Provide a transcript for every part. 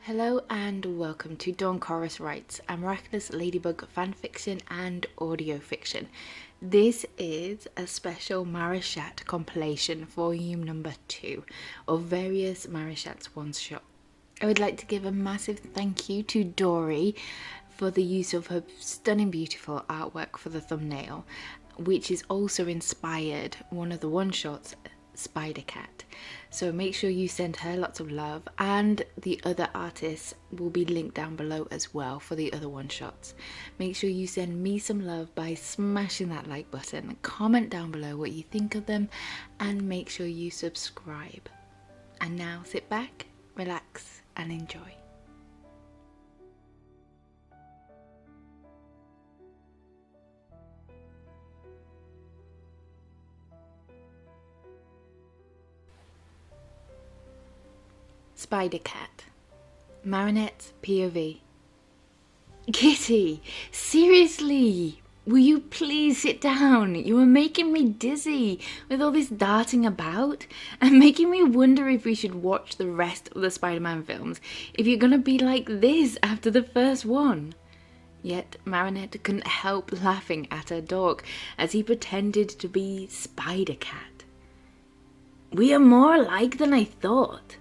Hello and welcome to Dawn Chorus Writes, a miraculous ladybug fanfiction and audio fiction. This is a special Marichat compilation, volume number 2 of various Marichat's one-shot. I would like to give a massive thank you to Dory for the use of her stunning, beautiful artwork for the thumbnail, which is also inspired one of the one-shots, Spider Cat. So make sure you send her lots of love, and the other artists will be linked down below as well for the other one shots. Make sure you send me some love by smashing that like button, comment down below what you think of them, and make sure you subscribe. And now sit back, relax and enjoy. Spider Cat. Marinette's POV. Kitty, seriously, will you please sit down? You are making me dizzy with all this darting about and making me wonder if we should watch the rest of the Spider-Man films if you're gonna be like this after the first one. Yet Marinette couldn't help laughing at her dog as he pretended to be Spider Cat. We are more alike than I thought,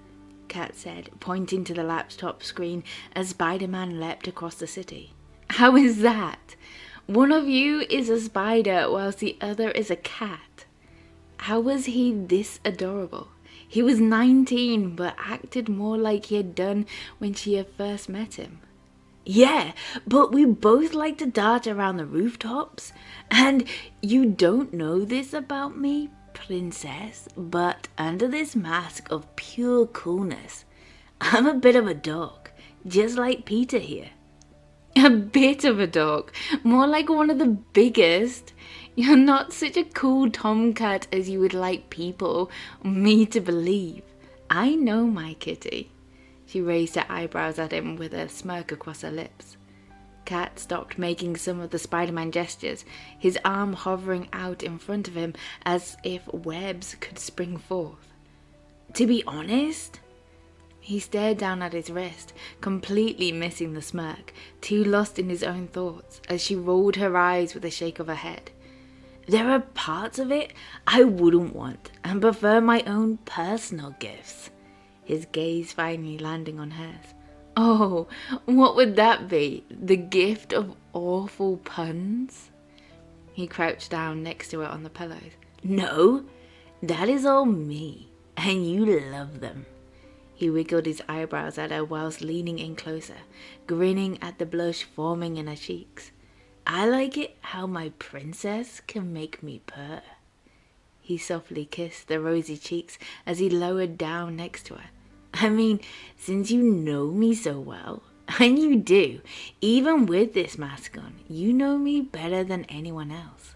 Cat said, pointing to the laptop screen as Spider-Man leapt across the city. How is that? One of you is a spider whilst the other is a cat. How was he this adorable? He was 19 but acted more like he had done when she had first met him. Yeah, but we both like to dart around the rooftops. And you don't know this about me, princess, but under this mask of pure coolness, I'm a bit of a dog, just like Peter here. A bit of a dog, more like one of the biggest. You're not such a cool tomcat as you would like people or me to believe. I know my kitty. She raised her eyebrows at him with a smirk across her lips. Cat stopped making some of the Spider-Man gestures, his arm hovering out in front of him as if webs could spring forth. To be honest? He stared down at his wrist, completely missing the smirk, too lost in his own thoughts, as she rolled her eyes with a shake of her head. There are parts of it I wouldn't want and prefer my own personal gifts. His gaze finally landing on hers. Oh, what would that be? The gift of awful puns? He crouched down next to her on the pillows. No, that is all me, and you love them. He wiggled his eyebrows at her whilst leaning in closer, grinning at the blush forming in her cheeks. I like it how my princess can make me purr. He softly kissed the rosy cheeks as he lowered down next to her. I mean, since you know me so well, and you do, even with this mask on, you know me better than anyone else.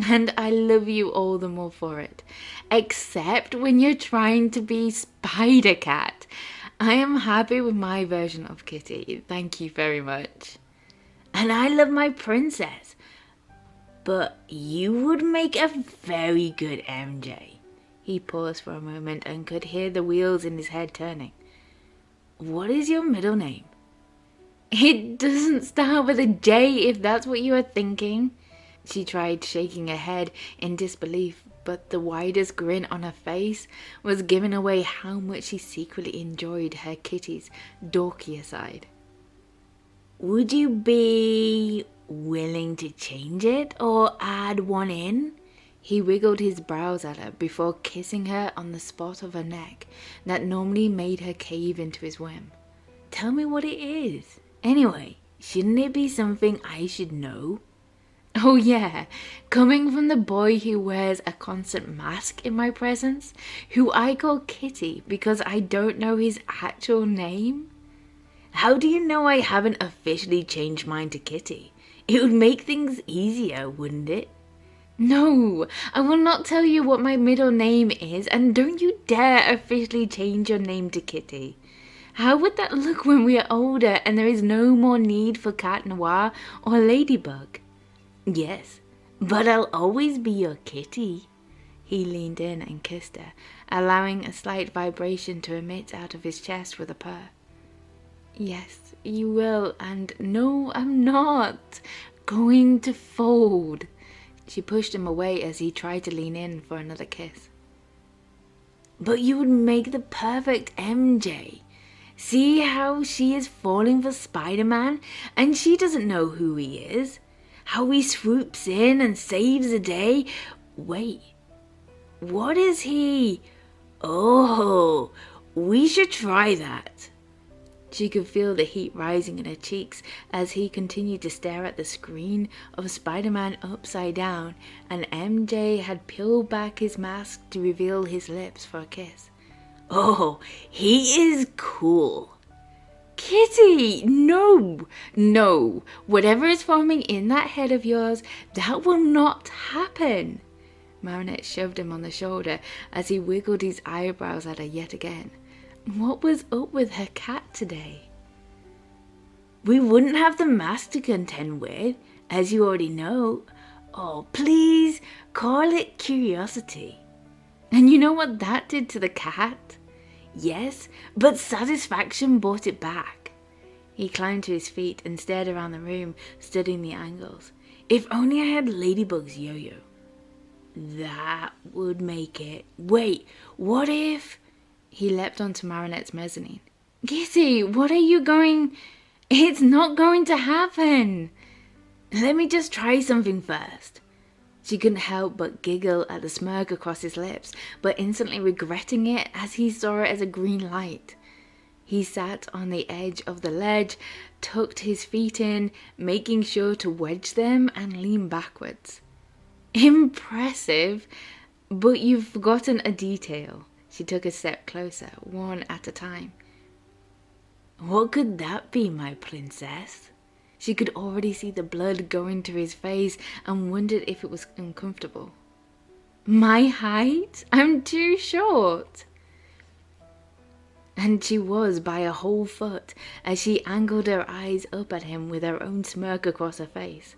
And I love you all the more for it, except when you're trying to be Spider Cat. I am happy with my version of Kitty, thank you very much. And I love my princess, but you would make a very good MJ. He paused for a moment and could hear the wheels in his head turning. What is your middle name? It doesn't start with a J if that's what you are thinking. She tried shaking her head in disbelief, but the widest grin on her face was giving away how much she secretly enjoyed her kitty's dorkier side. Would you be willing to change it or add one in? He wiggled his brows at her before kissing her on the spot of her neck that normally made her cave into his whim. Tell me what it is. Anyway, shouldn't it be something I should know? Oh yeah, coming from the boy who wears a constant mask in my presence, who I call Kitty because I don't know his actual name? How do you know I haven't officially changed mine to Kitty? It would make things easier, wouldn't it? No, I will not tell you what my middle name is, and don't you dare officially change your name to Kitty. How would that look when we are older and there is no more need for Cat Noir or Ladybug? Yes, but I'll always be your kitty. He leaned in and kissed her, allowing a slight vibration to emit out of his chest with a purr. Yes, you will, and no, I'm not going to fold. She pushed him away as he tried to lean in for another kiss. But you would make the perfect MJ. See how she is falling for Spider-Man and she doesn't know who he is? How he swoops in and saves the day? Wait, what is he? Oh, we should try that. She could feel the heat rising in her cheeks as he continued to stare at the screen of Spider-Man upside down, and MJ had peeled back his mask to reveal his lips for a kiss. Oh, he is cool. Kitty, no, no, whatever is forming in that head of yours, that will not happen. Marinette shoved him on the shoulder as he wiggled his eyebrows at her yet again. What was up with her cat today? We wouldn't have the mask to contend with, as you already know. Oh, please, call it curiosity. And you know what that did to the cat? Yes, but satisfaction brought it back. He climbed to his feet and stared around the room, studying the angles. If only I had Ladybug's yo-yo. That would make it. Wait, what if... He leapt onto Marinette's mezzanine. Kitty, what are you going... It's not going to happen. Let me just try something first. She couldn't help but giggle at the smirk across his lips, but instantly regretting it as he saw it as a green light. He sat on the edge of the ledge, tucked his feet in, making sure to wedge them and lean backwards. Impressive, but you've forgotten a detail. She took a step closer, one at a time. What could that be, my princess? She could already see the blood going to his face and wondered if it was uncomfortable. My height? I'm too short. And she was by a whole foot as she angled her eyes up at him with her own smirk across her face.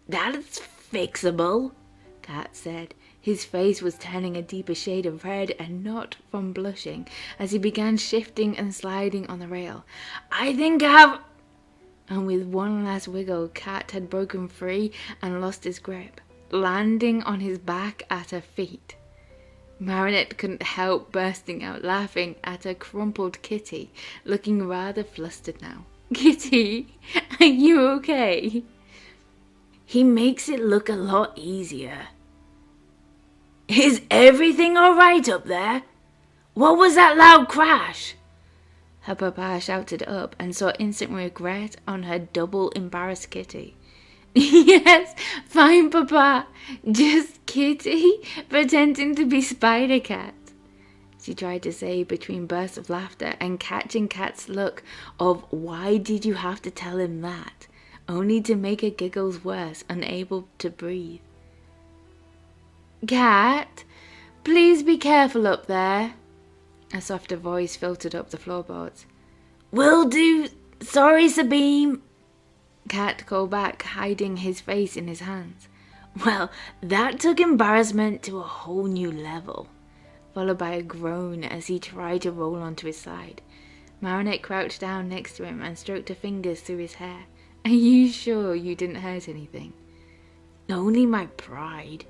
That's fixable, Kat said. His face was turning a deeper shade of red and not from blushing as he began shifting and sliding on the rail. I think I've... And with one last wiggle, Kat had broken free and lost his grip, landing on his back at her feet. Marinette couldn't help bursting out laughing at her crumpled Kitty, looking rather flustered now. Kitty, are you okay? He makes it look a lot easier. Is everything all right up there? What was that loud crash? Her papa shouted up and saw instant regret on her double embarrassed Kitty. Yes, fine, Papa. Just Kitty pretending to be Spider-Cat. She tried to say between bursts of laughter and catching Kat's look of why did you have to tell him that, only to make her giggles worse, unable to breathe. Cat, please be careful up there. A softer voice filtered up the floorboards. Will do. Sorry, Sabine. Cat called back, hiding his face in his hands. Well, that took embarrassment to a whole new level, followed by a groan as he tried to roll onto his side. Marinette crouched down next to him and stroked her fingers through his hair. Are you sure you didn't hurt anything? Only my pride.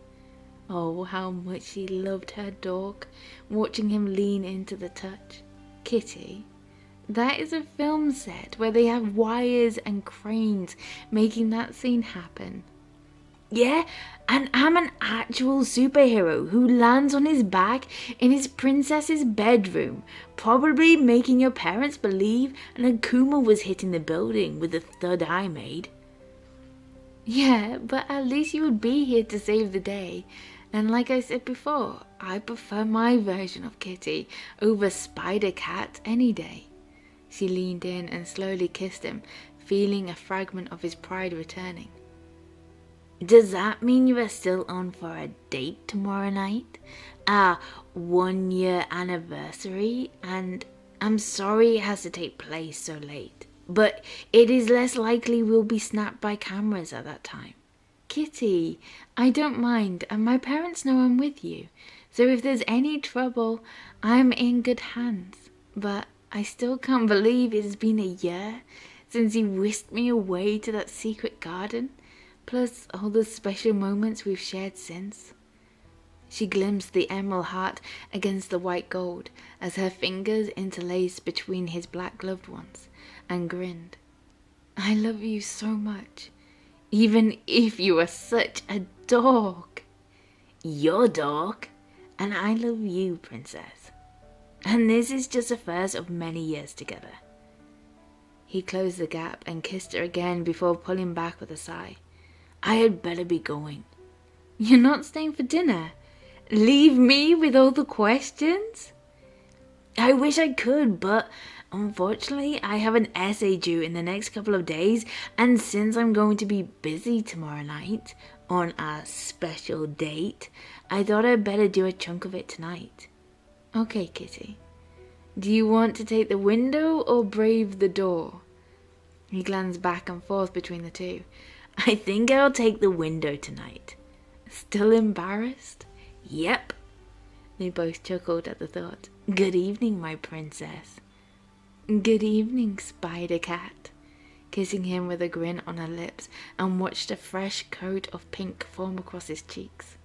Oh, how much she loved her dog, watching him lean into the touch. Kitty, that is a film set where they have wires and cranes making that scene happen. Yeah, and I'm an actual superhero who lands on his back in his princess's bedroom, probably making your parents believe an Akuma was hitting the building with the thud I made. Yeah, but at least you would be here to save the day. And like I said before, I prefer my version of Kitty over Spider-Cat any day. She leaned in and slowly kissed him, feeling a fragment of his pride returning. Does that mean you are still on for a date tomorrow night? Our 1-year anniversary? And I'm sorry it has to take place so late, but it is less likely we'll be snapped by cameras at that time. Kitty, I don't mind, and my parents know I'm with you, so if there's any trouble, I'm in good hands. But I still can't believe it has been a year since you whisked me away to that secret garden, plus all the special moments we've shared since. She glimpsed the emerald heart against the white gold as her fingers interlaced between his black gloved ones, and grinned. I love you so much, even if you are such a dog. You're dog, and I love you, princess. And this is just the first of many years together. He closed the gap and kissed her again before pulling back with a sigh. I had better be going. You're not staying for dinner? Leave me with all the questions? I wish I could, but unfortunately I have an essay due in the next couple of days, and since I'm going to be busy tomorrow night on a special date, I thought I'd better do a chunk of it tonight. Okay, Kitty. Do you want to take the window or brave the door? He glanced back and forth between the two. I think I'll take the window tonight. Still embarrassed? Yep. They both chuckled at the thought. Good evening, my princess. Good evening, Spider Cat. Kissing him with a grin on her lips, and watched a fresh coat of pink form across his cheeks.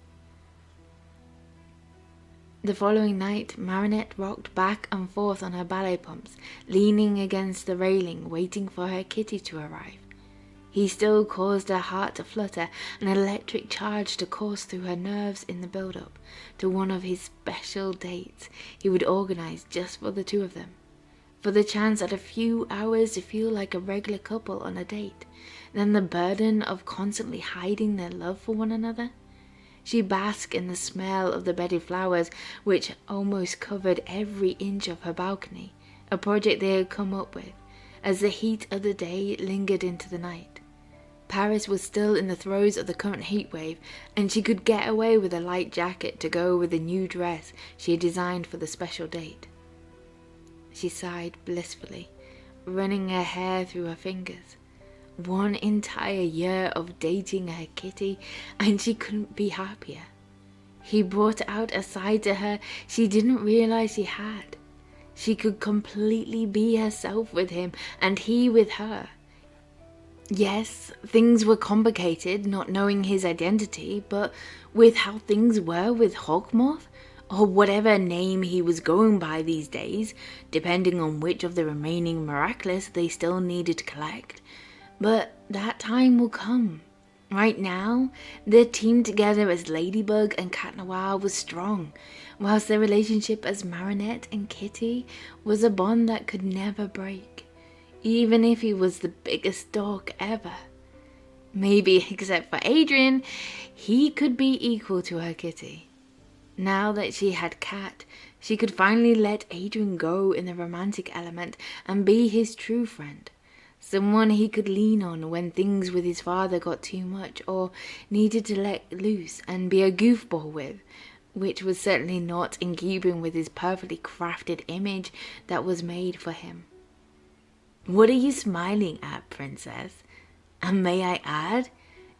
The following night, Marinette rocked back and forth on her ballet pumps, leaning against the railing, waiting for her kitty to arrive. He still caused her heart to flutter, an electric charge to course through her nerves in the build-up to one of his special dates he would organize just for the two of them. For the chance at a few hours to feel like a regular couple on a date, then the burden of constantly hiding their love for one another. She basked in the smell of the bedded flowers, which almost covered every inch of her balcony, a project they had come up with, as the heat of the day lingered into the night. Paris was still in the throes of the current heat wave, and she could get away with a light jacket to go with the new dress she had designed for the special date. She sighed blissfully, running her hair through her fingers. 1 entire year of dating her kitty, and she couldn't be happier. He brought out a side to her she didn't realize she had. She could completely be herself with him, and he with her. Yes, things were complicated, not knowing his identity, but with how things were with Hawkmoth, or whatever name he was going by these days, depending on which of the remaining miraculous they still needed to collect. But that time will come. Right now, their team together as Ladybug and Cat Noir was strong, whilst their relationship as Marinette and Kitty was a bond that could never break, even if he was the biggest dog ever. Maybe, except for Adrien, he could be equal to her kitty. Now that she had Cat, she could finally let Adrien go in the romantic element and be his true friend. Someone he could lean on when things with his father got too much or needed to let loose and be a goofball with, which was certainly not in keeping with his perfectly crafted image that was made for him. What are you smiling at, princess? And may I add,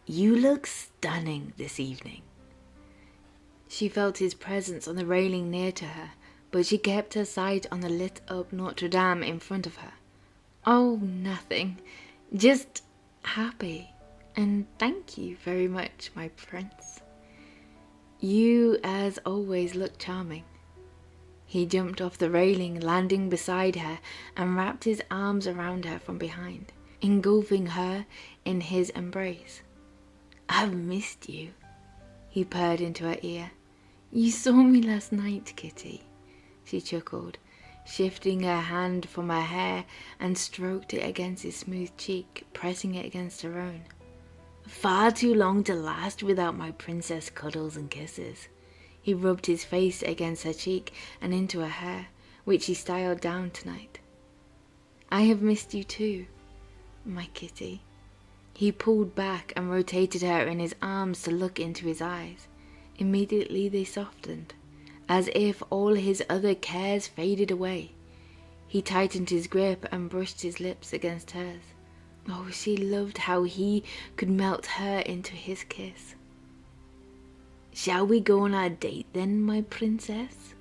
you look stunning this evening. She felt his presence on the railing near to her, but she kept her sight on the lit-up Notre Dame in front of her. Oh, nothing. Just happy. And thank you very much, my prince. You, as always, look charming. He jumped off the railing, landing beside her, and wrapped his arms around her from behind, engulfing her in his embrace. I've missed you, he purred into her ear. You saw me last night, Kitty, she chuckled, shifting her hand from her hair and stroked it against his smooth cheek, pressing it against her own. Far too long to last without my princess cuddles and kisses. He rubbed his face against her cheek and into her hair, which he styled down tonight. I have missed you too, my kitty. He pulled back and rotated her in his arms to look into his eyes. Immediately they softened, as if all his other cares faded away. He tightened his grip and brushed his lips against hers. Oh, she loved how he could melt her into his kiss. Shall we go on our date then, my princess?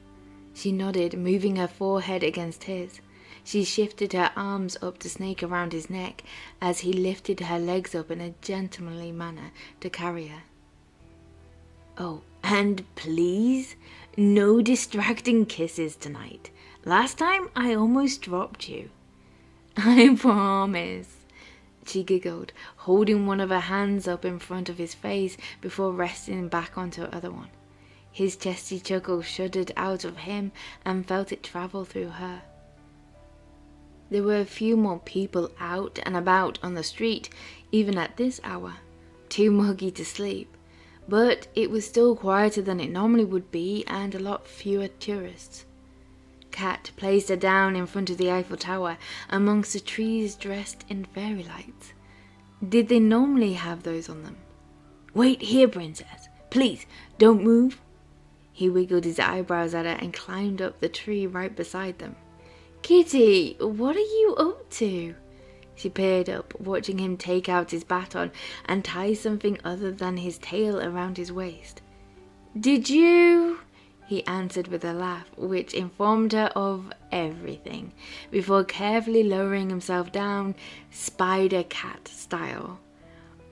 She nodded, moving her forehead against his. She shifted her arms up to snake around his neck as he lifted her legs up in a gentlemanly manner to carry her. Oh, and please, no distracting kisses tonight. Last time I almost dropped you. I promise, she giggled, holding one of her hands up in front of his face before resting back onto her other one. His chesty chuckle shuddered out of him and felt it travel through her. There were a few more people out and about on the street, even at this hour, too muggy to sleep, but it was still quieter than it normally would be and a lot fewer tourists. Kat placed her down in front of the Eiffel Tower amongst the trees dressed in fairy lights. Did they normally have those on them? Wait here, princess. Please, don't move. He wiggled his eyebrows at her and climbed up the tree right beside them. Kitty, what are you up to? She peered up, watching him take out his baton and tie something other than his tail around his waist. Did you? He answered with a laugh, which informed her of everything, before carefully lowering himself down, Spider-Cat style.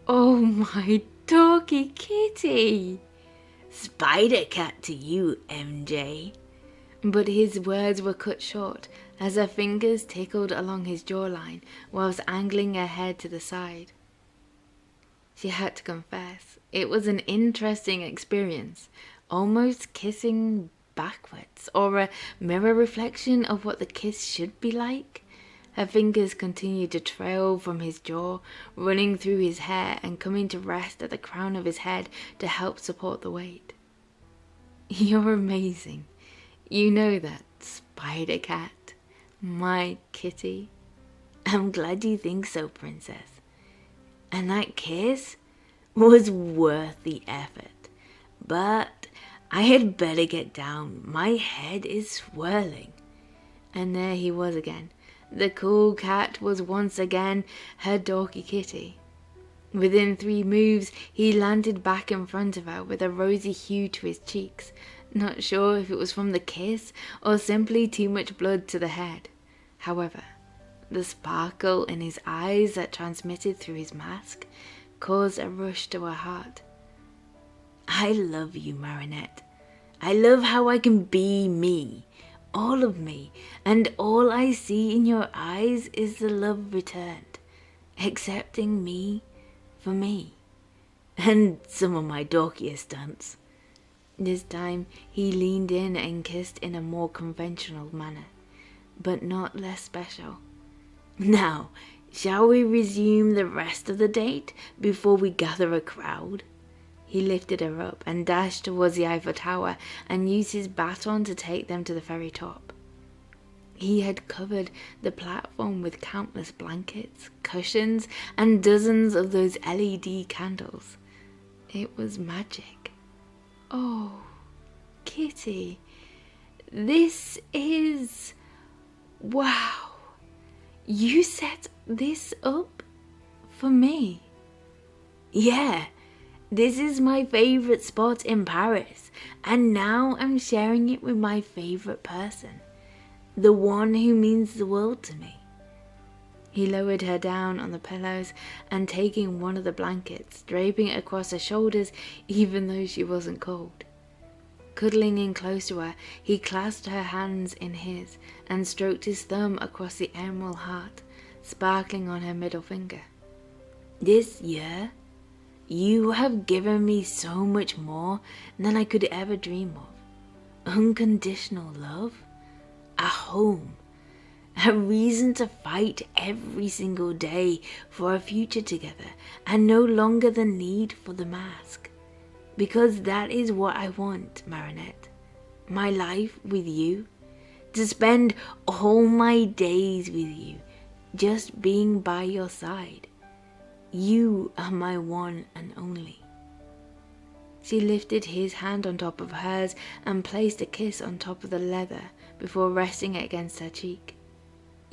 Oh my doggy Kitty! Spider-Cat to you, MJ. But his words were cut short as her fingers tickled along his jawline whilst angling her head to the side. She had to confess, it was an interesting experience, almost kissing backwards, or a mirror reflection of what the kiss should be like. Her fingers continued to trail from his jaw, running through his hair and coming to rest at the crown of his head to help support the weight. You're amazing. You know that, Spider-Cat, my kitty. I'm glad you think so, princess. And that kiss was worth the effort. But I had better get down. My head is swirling. And there he was again. The cool cat was once again her dorky kitty. Within 3 moves, he landed back in front of her with a rosy hue to his cheeks, not sure if it was from the kiss or simply too much blood to the head. However, the sparkle in his eyes that transmitted through his mask caused a rush to her heart. I love you, Marinette. I love how I can be me, all of me, and all I see in your eyes is the love returned, accepting me for me, and some of my dorkiest stunts. This time he leaned in and kissed in a more conventional manner, but not less special. Now, shall we resume the rest of the date before we gather a crowd? He lifted her up and dashed towards the Eiffel Tower and used his baton to take them to the very top. He had covered the platform with countless blankets, cushions, and dozens of those LED candles. It was magic. Oh, Kitty, this is... wow. You set this up for me? Yeah, this is my favorite spot in Paris, and now I'm sharing it with my favorite person, the one who means the world to me. He lowered her down on the pillows and taking one of the blankets, draping it across her shoulders even though she wasn't cold. Cuddling in close to her, he clasped her hands in his and stroked his thumb across the emerald heart, sparkling on her middle finger. This year, you have given me so much more than I could ever dream of. Unconditional love, a home, a reason to fight every single day for a future together, and no longer the need for the mask. Because that is what I want, Marinette. My life with you. To spend all my days with you, just being by your side. You are my one and only. She lifted his hand on top of hers and placed a kiss on top of the leather before resting it against her cheek.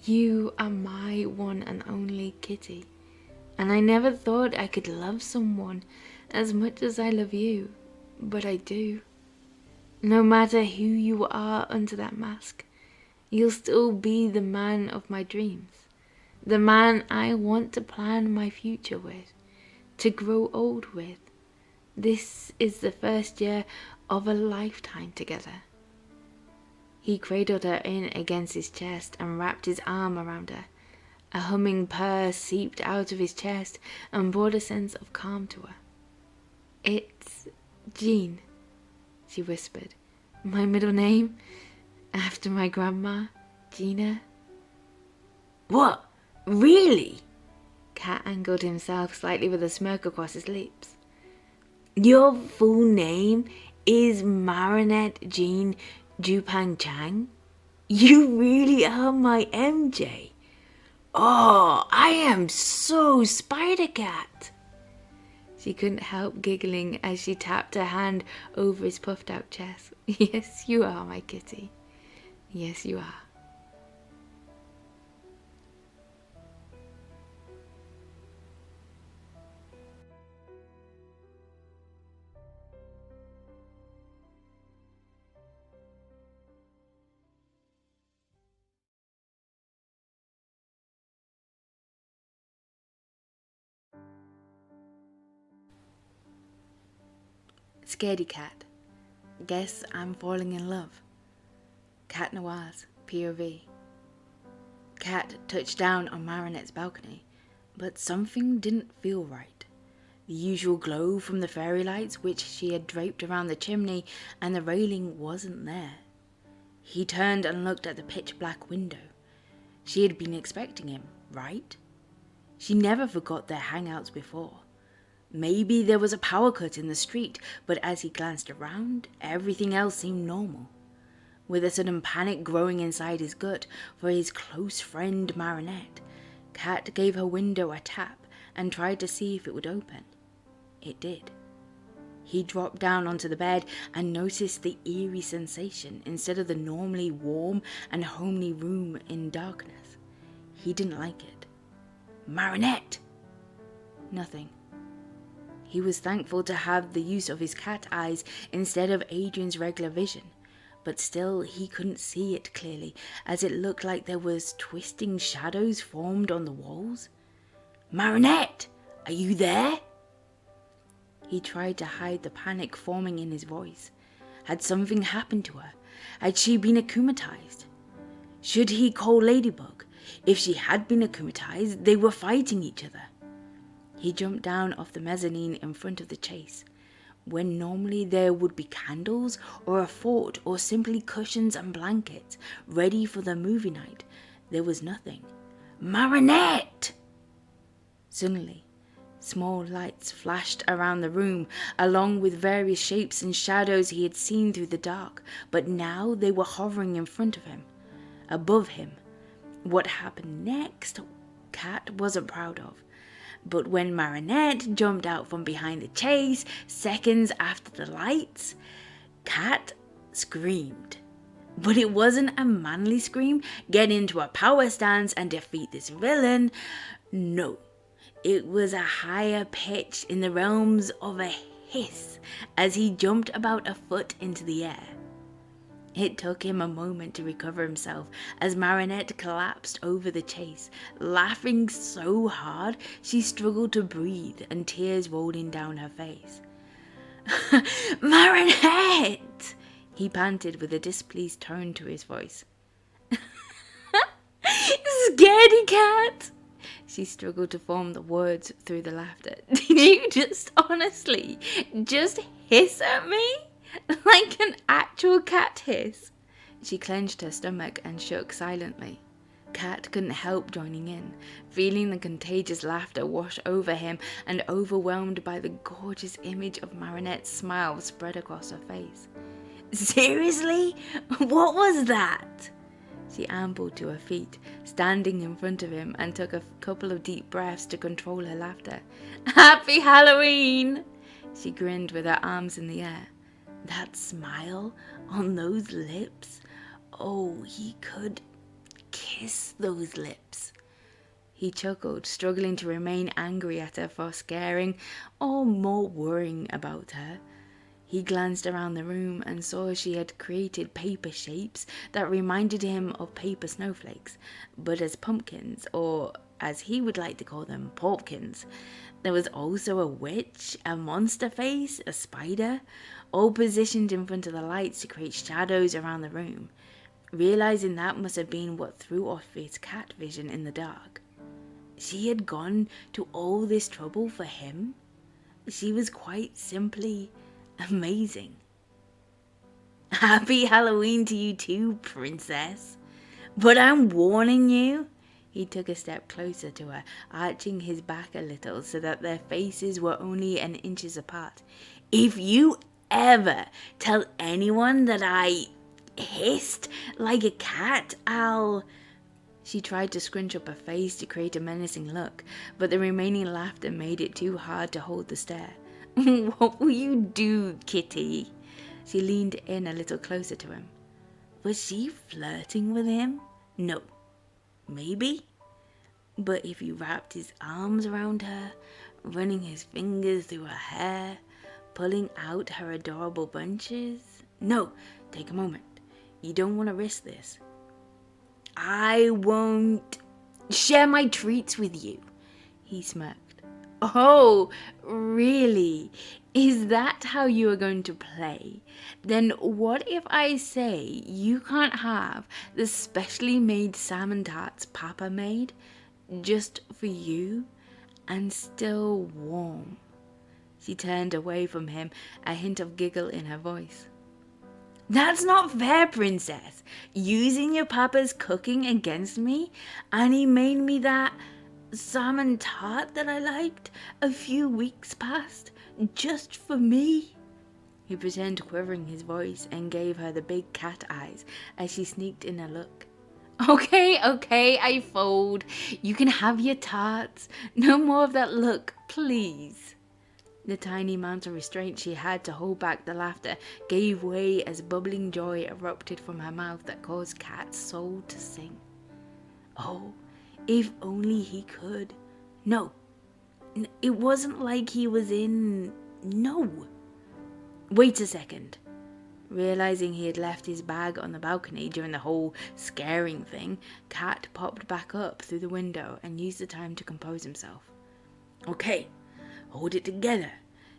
You are my one and only Kitty, and I never thought I could love someone as much as I love you, but I do. No matter who you are under that mask, You'll still be the man of my dreams. The man I want to plan my future with, to grow old with. This is the first year of a lifetime together. He cradled her in against his chest and wrapped his arm around her. A humming purr seeped out of his chest and brought a sense of calm to her. "It's Jean," she whispered. "My middle name, after my grandma, Gina." "What? Really?" Cat angled himself slightly with a smirk across his lips. "Your full name is Marinette Jean Jupang Chang? You really are my MJ. Oh, I am so Spider-Cat." She couldn't help giggling as she tapped her hand over his puffed out chest. "Yes, you are, my kitty. Yes, you are." Scaredy Cat. Guess I'm falling in love. Cat Noir's POV. Cat touched down on Marinette's balcony, but something didn't feel right. The usual glow from the fairy lights which she had draped around the chimney and the railing wasn't there. He turned and looked at the pitch-black window. She had been expecting him, right? She never forgot their hangouts before. Maybe there was a power cut in the street, but as he glanced around, everything else seemed normal. With a sudden panic growing inside his gut for his close friend Marinette, Cat gave her window a tap and tried to see if it would open. It did. He dropped down onto the bed and noticed the eerie sensation instead of the normally warm and homely room in darkness. He didn't like it. "Marinette!" Nothing. He was thankful to have the use of his cat eyes instead of Adrian's regular vision, but still he couldn't see it clearly, as it looked like there was twisting shadows formed on the walls. "Marinette, are you there?" He tried to hide the panic forming in his voice. Had something happened to her? Had she been akumatized? Should he call Ladybug? If she had been akumatized, they were fighting each other. He jumped down off the mezzanine in front of the chase. When normally there would be candles or a fort or simply cushions and blankets ready for the movie night, there was nothing. "Marinette!" Suddenly, small lights flashed around the room, along with various shapes and shadows he had seen through the dark, but now they were hovering in front of him, above him. What happened next, Cat wasn't proud of. But when Marinette jumped out from behind the chase, seconds after the lights, Cat screamed. But it wasn't a manly scream, get into a power stance and defeat this villain. No, it was a higher pitch in the realms of a hiss as he jumped about a foot into the air. It took him a moment to recover himself as Marinette collapsed over the chase, laughing so hard she struggled to breathe and tears rolling down her face. "Marinette!" he panted with a displeased tone to his voice. "Scaredy Cat!" She struggled to form the words through the laughter. "Did you just hiss at me? Like an actual cat hiss?" She clenched her stomach and shook silently. Cat couldn't help joining in, feeling the contagious laughter wash over him and overwhelmed by the gorgeous image of Marinette's smile spread across her face. "Seriously? What was that?" She ambled to her feet, standing in front of him, and took a couple of deep breaths to control her laughter. "Happy Halloween!" She grinned with her arms in the air. That smile on those lips. Oh, he could kiss those lips. He chuckled, struggling to remain angry at her for scaring or more worrying about her. He glanced around the room and saw she had created paper shapes that reminded him of paper snowflakes, but as pumpkins, or as he would like to call them, popkins. There was also a witch, a monster face, a spider, all positioned in front of the lights to create shadows around the room. Realizing that must have been what threw off his cat vision in the dark. She had gone to all this trouble for him? She was quite simply amazing. Happy Halloween to you too, princess. But I'm warning you. He took a step closer to her, arching his back a little so that their faces were only an inches apart. If you ever tell anyone that I hissed like a cat, I'll... She tried to scrunch up her face to create a menacing look, but the remaining laughter made it too hard to hold the stare. What will you do, Kitty? She leaned in a little closer to him. Was she flirting with him? No. Maybe? But if he wrapped his arms around her, running his fingers through her hair, pulling out her adorable bunches? No, take a moment. You don't want to risk this. I won't share my treats with you, he smirked. Oh, really? Is that how you are going to play? Then what if I say you can't have the specially made salmon tarts Papa made just for you and still warm? She turned away from him, a hint of giggle in her voice. That's not fair, princess. Using your papa's cooking against me, and he made me that salmon tart that I liked a few weeks past, just for me. He pretended quivering his voice and gave her the big cat eyes as she sneaked in a look. Okay, I fold. You can have your tarts. No more of that look, please. The tiny amount of restraint she had to hold back the laughter gave way as bubbling joy erupted from her mouth that caused Cat's soul to sing. Oh, if only he could. No, it wasn't like he was in... No. Wait a second. Realizing he had left his bag on the balcony during the whole scaring thing, Cat popped back up through the window and used the time to compose himself. Okay. Hold it together.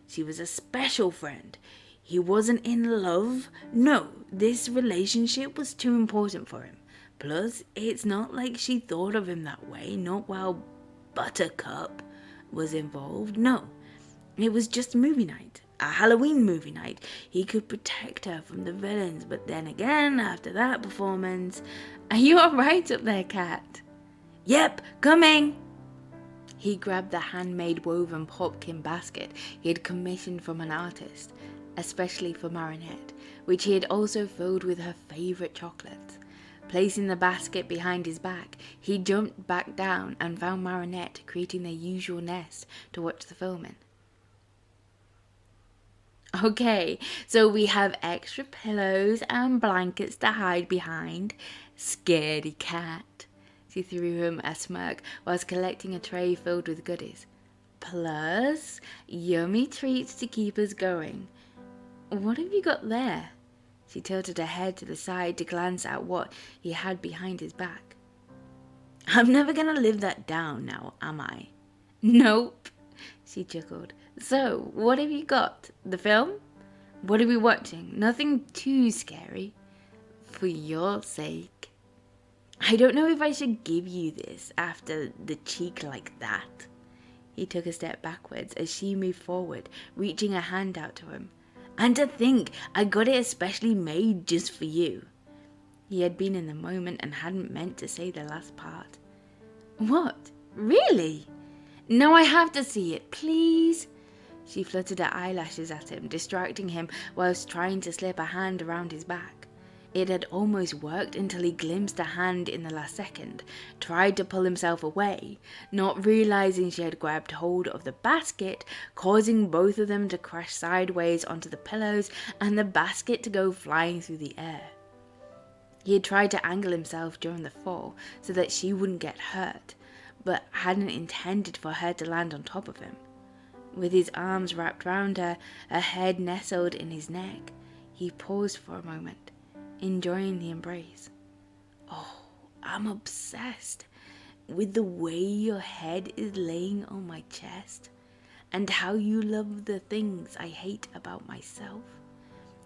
She was a special friend. He wasn't in love. No, this relationship was too important for him. Plus, it's not like she thought of him that way, not while Buttercup was involved. No, it was just movie night. A Halloween movie night. He could protect her from the villains, but then again, after that performance... Are you alright up there, Cat? Yep, coming! He grabbed the handmade woven popkin basket he had commissioned from an artist, especially for Marinette, which he had also filled with her favourite chocolates. Placing the basket behind his back, he jumped back down and found Marinette creating their usual nest to watch the filming. Okay, so we have extra pillows and blankets to hide behind. Scaredy cat. She threw him a smirk whilst collecting a tray filled with goodies. Plus, yummy treats to keep us going. What have you got there? She tilted her head to the side to glance at what he had behind his back. I'm never gonna live that down now, am I? Nope, she chuckled. So, what have you got? The film? What are we watching? Nothing too scary. For your sake. I don't know if I should give you this after the cheek like that. He took a step backwards as she moved forward, reaching a hand out to him. And to think, I got it especially made just for you. He had been in the moment and hadn't meant to say the last part. What? Really? No, I have to see it, please. She fluttered her eyelashes at him, distracting him whilst trying to slip a hand around his back. It had almost worked until he glimpsed a hand in the last second, tried to pull himself away, not realizing she had grabbed hold of the basket, causing both of them to crash sideways onto the pillows and the basket to go flying through the air. He had tried to angle himself during the fall so that she wouldn't get hurt, but hadn't intended for her to land on top of him. With his arms wrapped round her, her head nestled in his neck, he paused for a moment, enjoying the embrace. Oh, I'm obsessed with the way your head is laying on my chest, and how you love the things I hate about myself,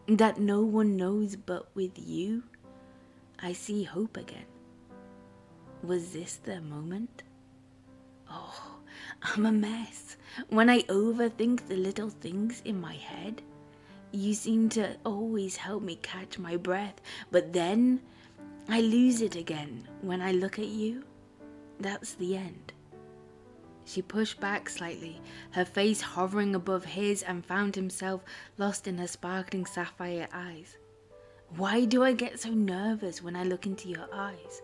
that no one knows but with you. I see hope again. Was this the moment? Oh, I'm a mess. When I overthink the little things in my head, you seem to always help me catch my breath, but then I lose it again when I look at you. That's the end. She pushed back slightly, her face hovering above his, and found himself lost in her sparkling sapphire eyes. Why do I get so nervous when I look into your eyes?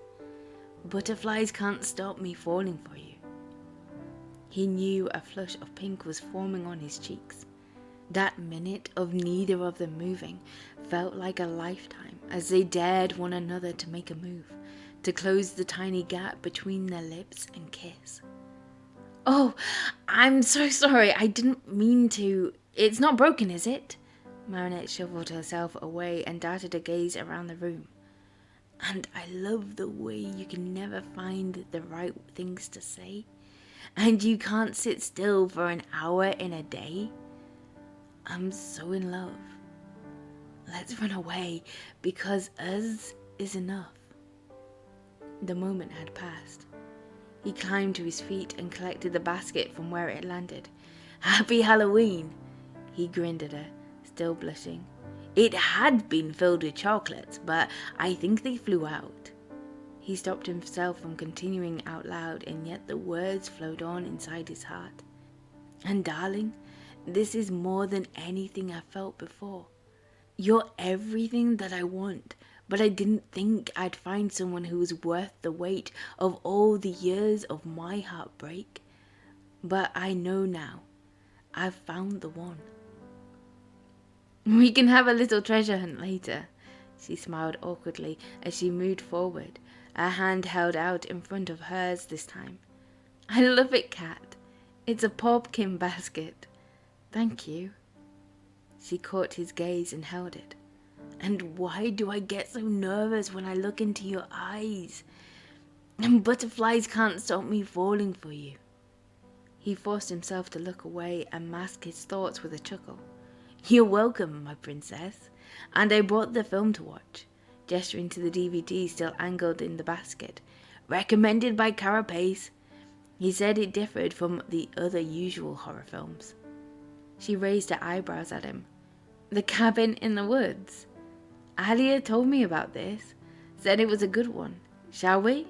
Butterflies can't stop me falling for you. He knew a flush of pink was forming on his cheeks. That minute of neither of them moving felt like a lifetime as they dared one another to make a move, to close the tiny gap between their lips and kiss. Oh, I'm so sorry, I didn't mean to. It's not broken, is it? Marinette shuffled herself away and darted a gaze around the room. And I love the way you can never find the right things to say, and you can't sit still for an hour in a day. I'm so in love. Let's run away, because us is enough. The moment had passed. He climbed to his feet and collected the basket from where it landed. Happy Halloween! He grinned at her, still blushing. It had been filled with chocolates, but I think they flew out. He stopped himself from continuing out loud, and yet the words flowed on inside his heart. And darling, this is more than anything I felt before. You're everything that I want, but I didn't think I'd find someone who was worth the weight of all the years of my heartbreak. But I know now. I've found the one. We can have a little treasure hunt later, she smiled awkwardly as she moved forward, her hand held out in front of hers this time. I love it, Kat. It's a pumpkin basket. Thank you. She caught his gaze and held it. And why do I get so nervous when I look into your eyes? And butterflies can't stop me falling for you. He forced himself to look away and mask his thoughts with a chuckle. You're welcome, my princess. And I brought the film to watch, gesturing to the DVD still angled in the basket. Recommended by Carapace. He said it differed from the other usual horror films. She raised her eyebrows at him. The Cabin in the Woods. Alia told me about this. Said it was a good one. Shall we?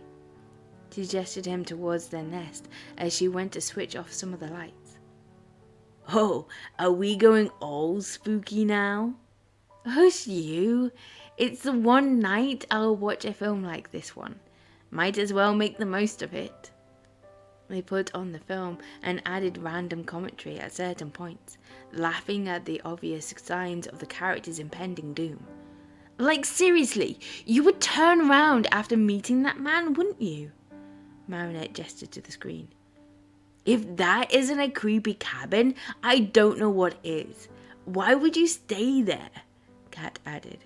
She gestured him towards their nest as she went to switch off some of the lights. Oh, are we going all spooky now? Hush you. It's the one night I'll watch a film like this one. Might as well make the most of it. They put on the film and added random commentary at certain points, laughing at the obvious signs of the character's impending doom. Like seriously, you would turn around after meeting that man, wouldn't you? Marinette gestured to the screen. If that isn't a creepy cabin, I don't know what is. Why would you stay there? Kat added.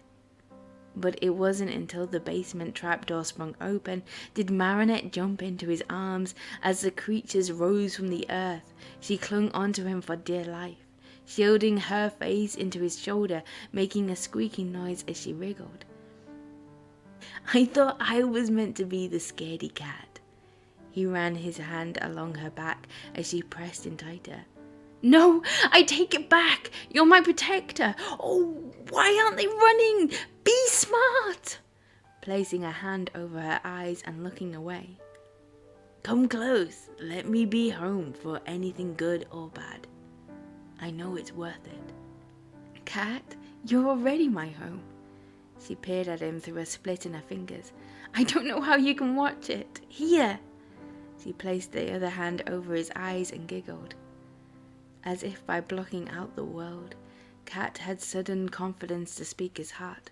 But it wasn't until the basement trapdoor sprung open did Marinette jump into his arms. As the creatures rose from the earth, she clung onto him for dear life, shielding her face into his shoulder, making a squeaking noise as she wriggled. I thought I was meant to be the scaredy cat. He ran his hand along her back as she pressed in tighter. No, I take it back. You're my protector. Oh, why aren't they running? Be smart. Placing a hand over her eyes and looking away. Come close. Let me be home for anything good or bad. I know it's worth it. Kat, you're already my home. She peered at him through a split in her fingers. I don't know how you can watch it. Here. She placed the other hand over his eyes and giggled. As if by blocking out the world, Kat had sudden confidence to speak his heart.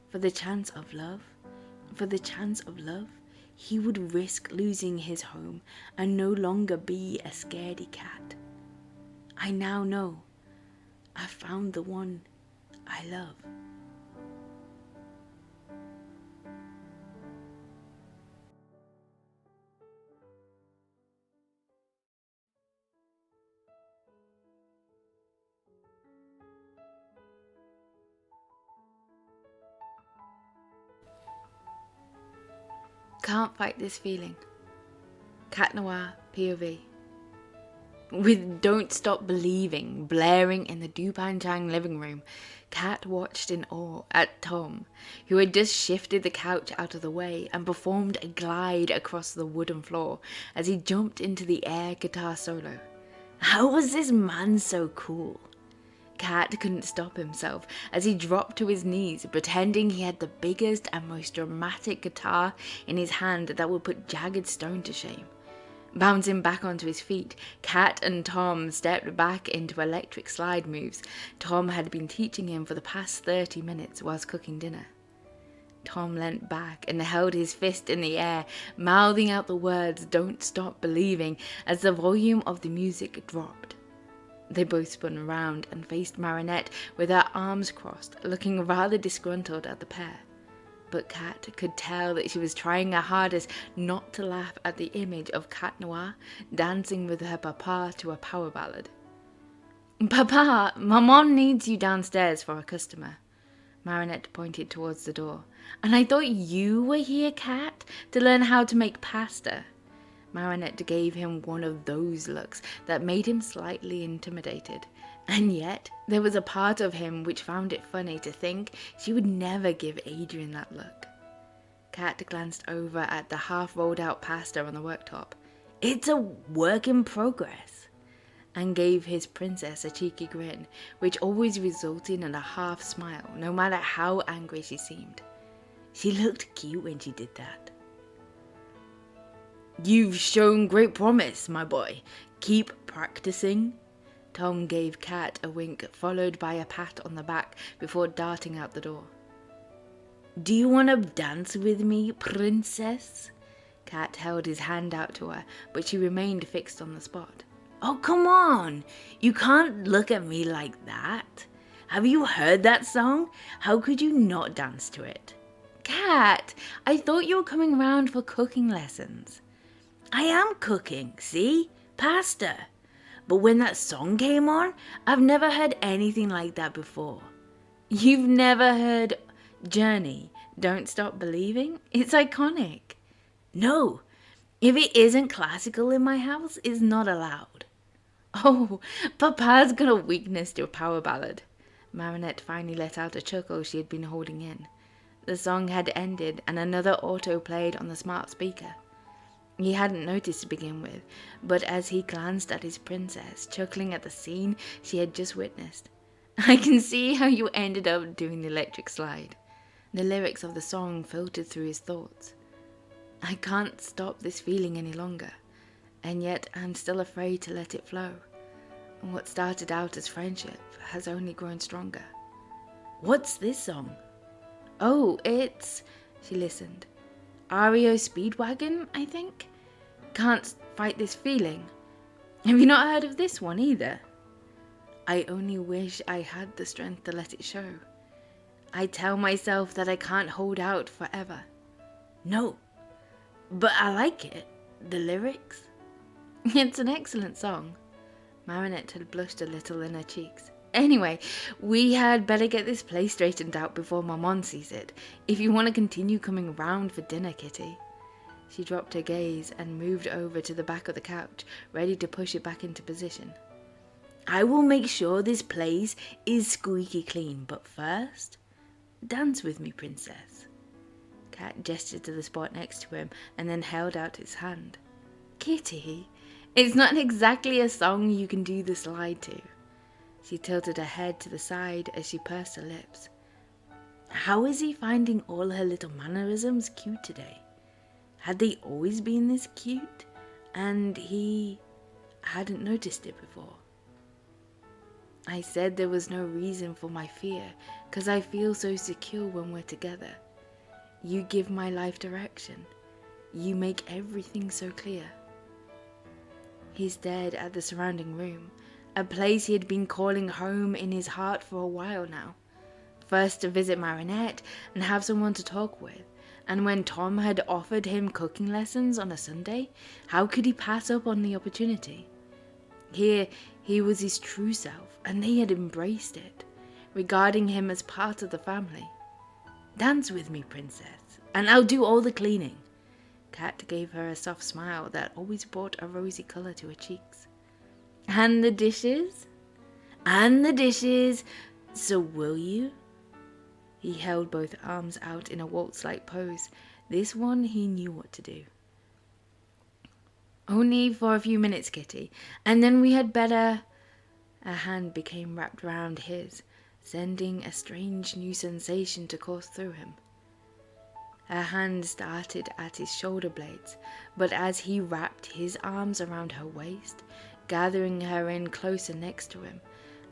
For the chance of love, he would risk losing his home and no longer be a scaredy cat. I now know I found the one I love. Can't fight this feeling. Cat Noir POV. With Don't Stop Believing blaring in the Dupan Chang living room, Kat watched in awe at Tom, who had just shifted the couch out of the way and performed a glide across the wooden floor as he jumped into the air guitar solo. How was this man so cool? Kat couldn't stop himself as he dropped to his knees, pretending he had the biggest and most dramatic guitar in his hand that would put Jagged Stone to shame. Bouncing back onto his feet, Kat and Tom stepped back into electric slide moves Tom had been teaching him for the past 30 minutes whilst cooking dinner. Tom leant back and held his fist in the air, mouthing out the words "Don't Stop Believing" as the volume of the music dropped. They both spun around and faced Marinette with her arms crossed, looking rather disgruntled at the pair. But Kat could tell that she was trying her hardest not to laugh at the image of Cat Noir dancing with her papa to a power ballad. "Papa, Maman needs you downstairs for a customer." Marinette pointed towards the door. "And I thought you were here, Cat, to learn how to make pasta." Marinette gave him one of those looks that made him slightly intimidated, and yet there was a part of him which found it funny to think she would never give Adrian that look. Kat glanced over at the half-rolled out pasta on the worktop. "It's a work in progress," and gave his princess a cheeky grin, which always resulted in a half smile, no matter how angry she seemed. She looked cute when she did that. "You've shown great promise, my boy. Keep practicing." Tom gave Kat a wink, followed by a pat on the back before darting out the door. "Do you want to dance with me, princess?" Kat held his hand out to her, but she remained fixed on the spot. "Oh, come on! You can't look at me like that. Have you heard that song? How could you not dance to it?" "Kat, I thought you were coming round for cooking lessons." "I am cooking, see? Pasta. But when that song came on, I've never heard anything like that before." "You've never heard Journey, Don't Stop Believing? It's iconic." "No, if it isn't classical in my house, it's not allowed." "Oh, Papa's got a weakness to a power ballad." Marinette finally let out a chuckle she had been holding in. The song had ended and another auto played on the smart speaker. He hadn't noticed to begin with, but as he glanced at his princess, chuckling at the scene she had just witnessed. "I can see how you ended up doing the electric slide." The lyrics of the song filtered through his thoughts. "I can't stop this feeling any longer, and yet I'm still afraid to let it flow. And what started out as friendship has only grown stronger." "What's this song?" "Oh, it's..." She listened. "REO Speedwagon, I think? Can't fight this feeling. Have you not heard of this one either?" "I only wish I had the strength to let it show. I tell myself that I can't hold out forever." "No, but I like it. The lyrics." "It's an excellent song." Marinette had blushed a little in her cheeks. "Anyway, we had better get this place straightened out before Maman sees it, if you want to continue coming round for dinner, Kitty." She dropped her gaze and moved over to the back of the couch, ready to push it back into position. "I will make sure this place is squeaky clean, but first, dance with me, princess." Kat gestured to the spot next to him and then held out his hand. "Kitty, it's not exactly a song you can do the slide to." She tilted her head to the side as she pursed her lips. How is he finding all her little mannerisms cute today? Had they always been this cute, and he hadn't noticed it before? "I said there was no reason for my fear, 'cause I feel so secure when we're together. You give my life direction. You make everything so clear." He stared at the surrounding room, a place he had been calling home in his heart for a while now. First to visit Marinette and have someone to talk with, and when Tom had offered him cooking lessons on a Sunday, how could he pass up on the opportunity? Here he was his true self, and they had embraced it, regarding him as part of the family. "Dance with me, princess, and I'll do all the cleaning." Kat gave her a soft smile that always brought a rosy colour to her cheeks. "And the dishes?" "And the dishes. So will you?" He held both arms out in a waltz-like pose. This one he knew what to do. "Only for a few minutes, Kitty, and then we had better—" A hand became wrapped round his, sending a strange new sensation to course through him. Her hand started at his shoulder blades, but as he wrapped his arms around her waist, gathering her in closer next to him,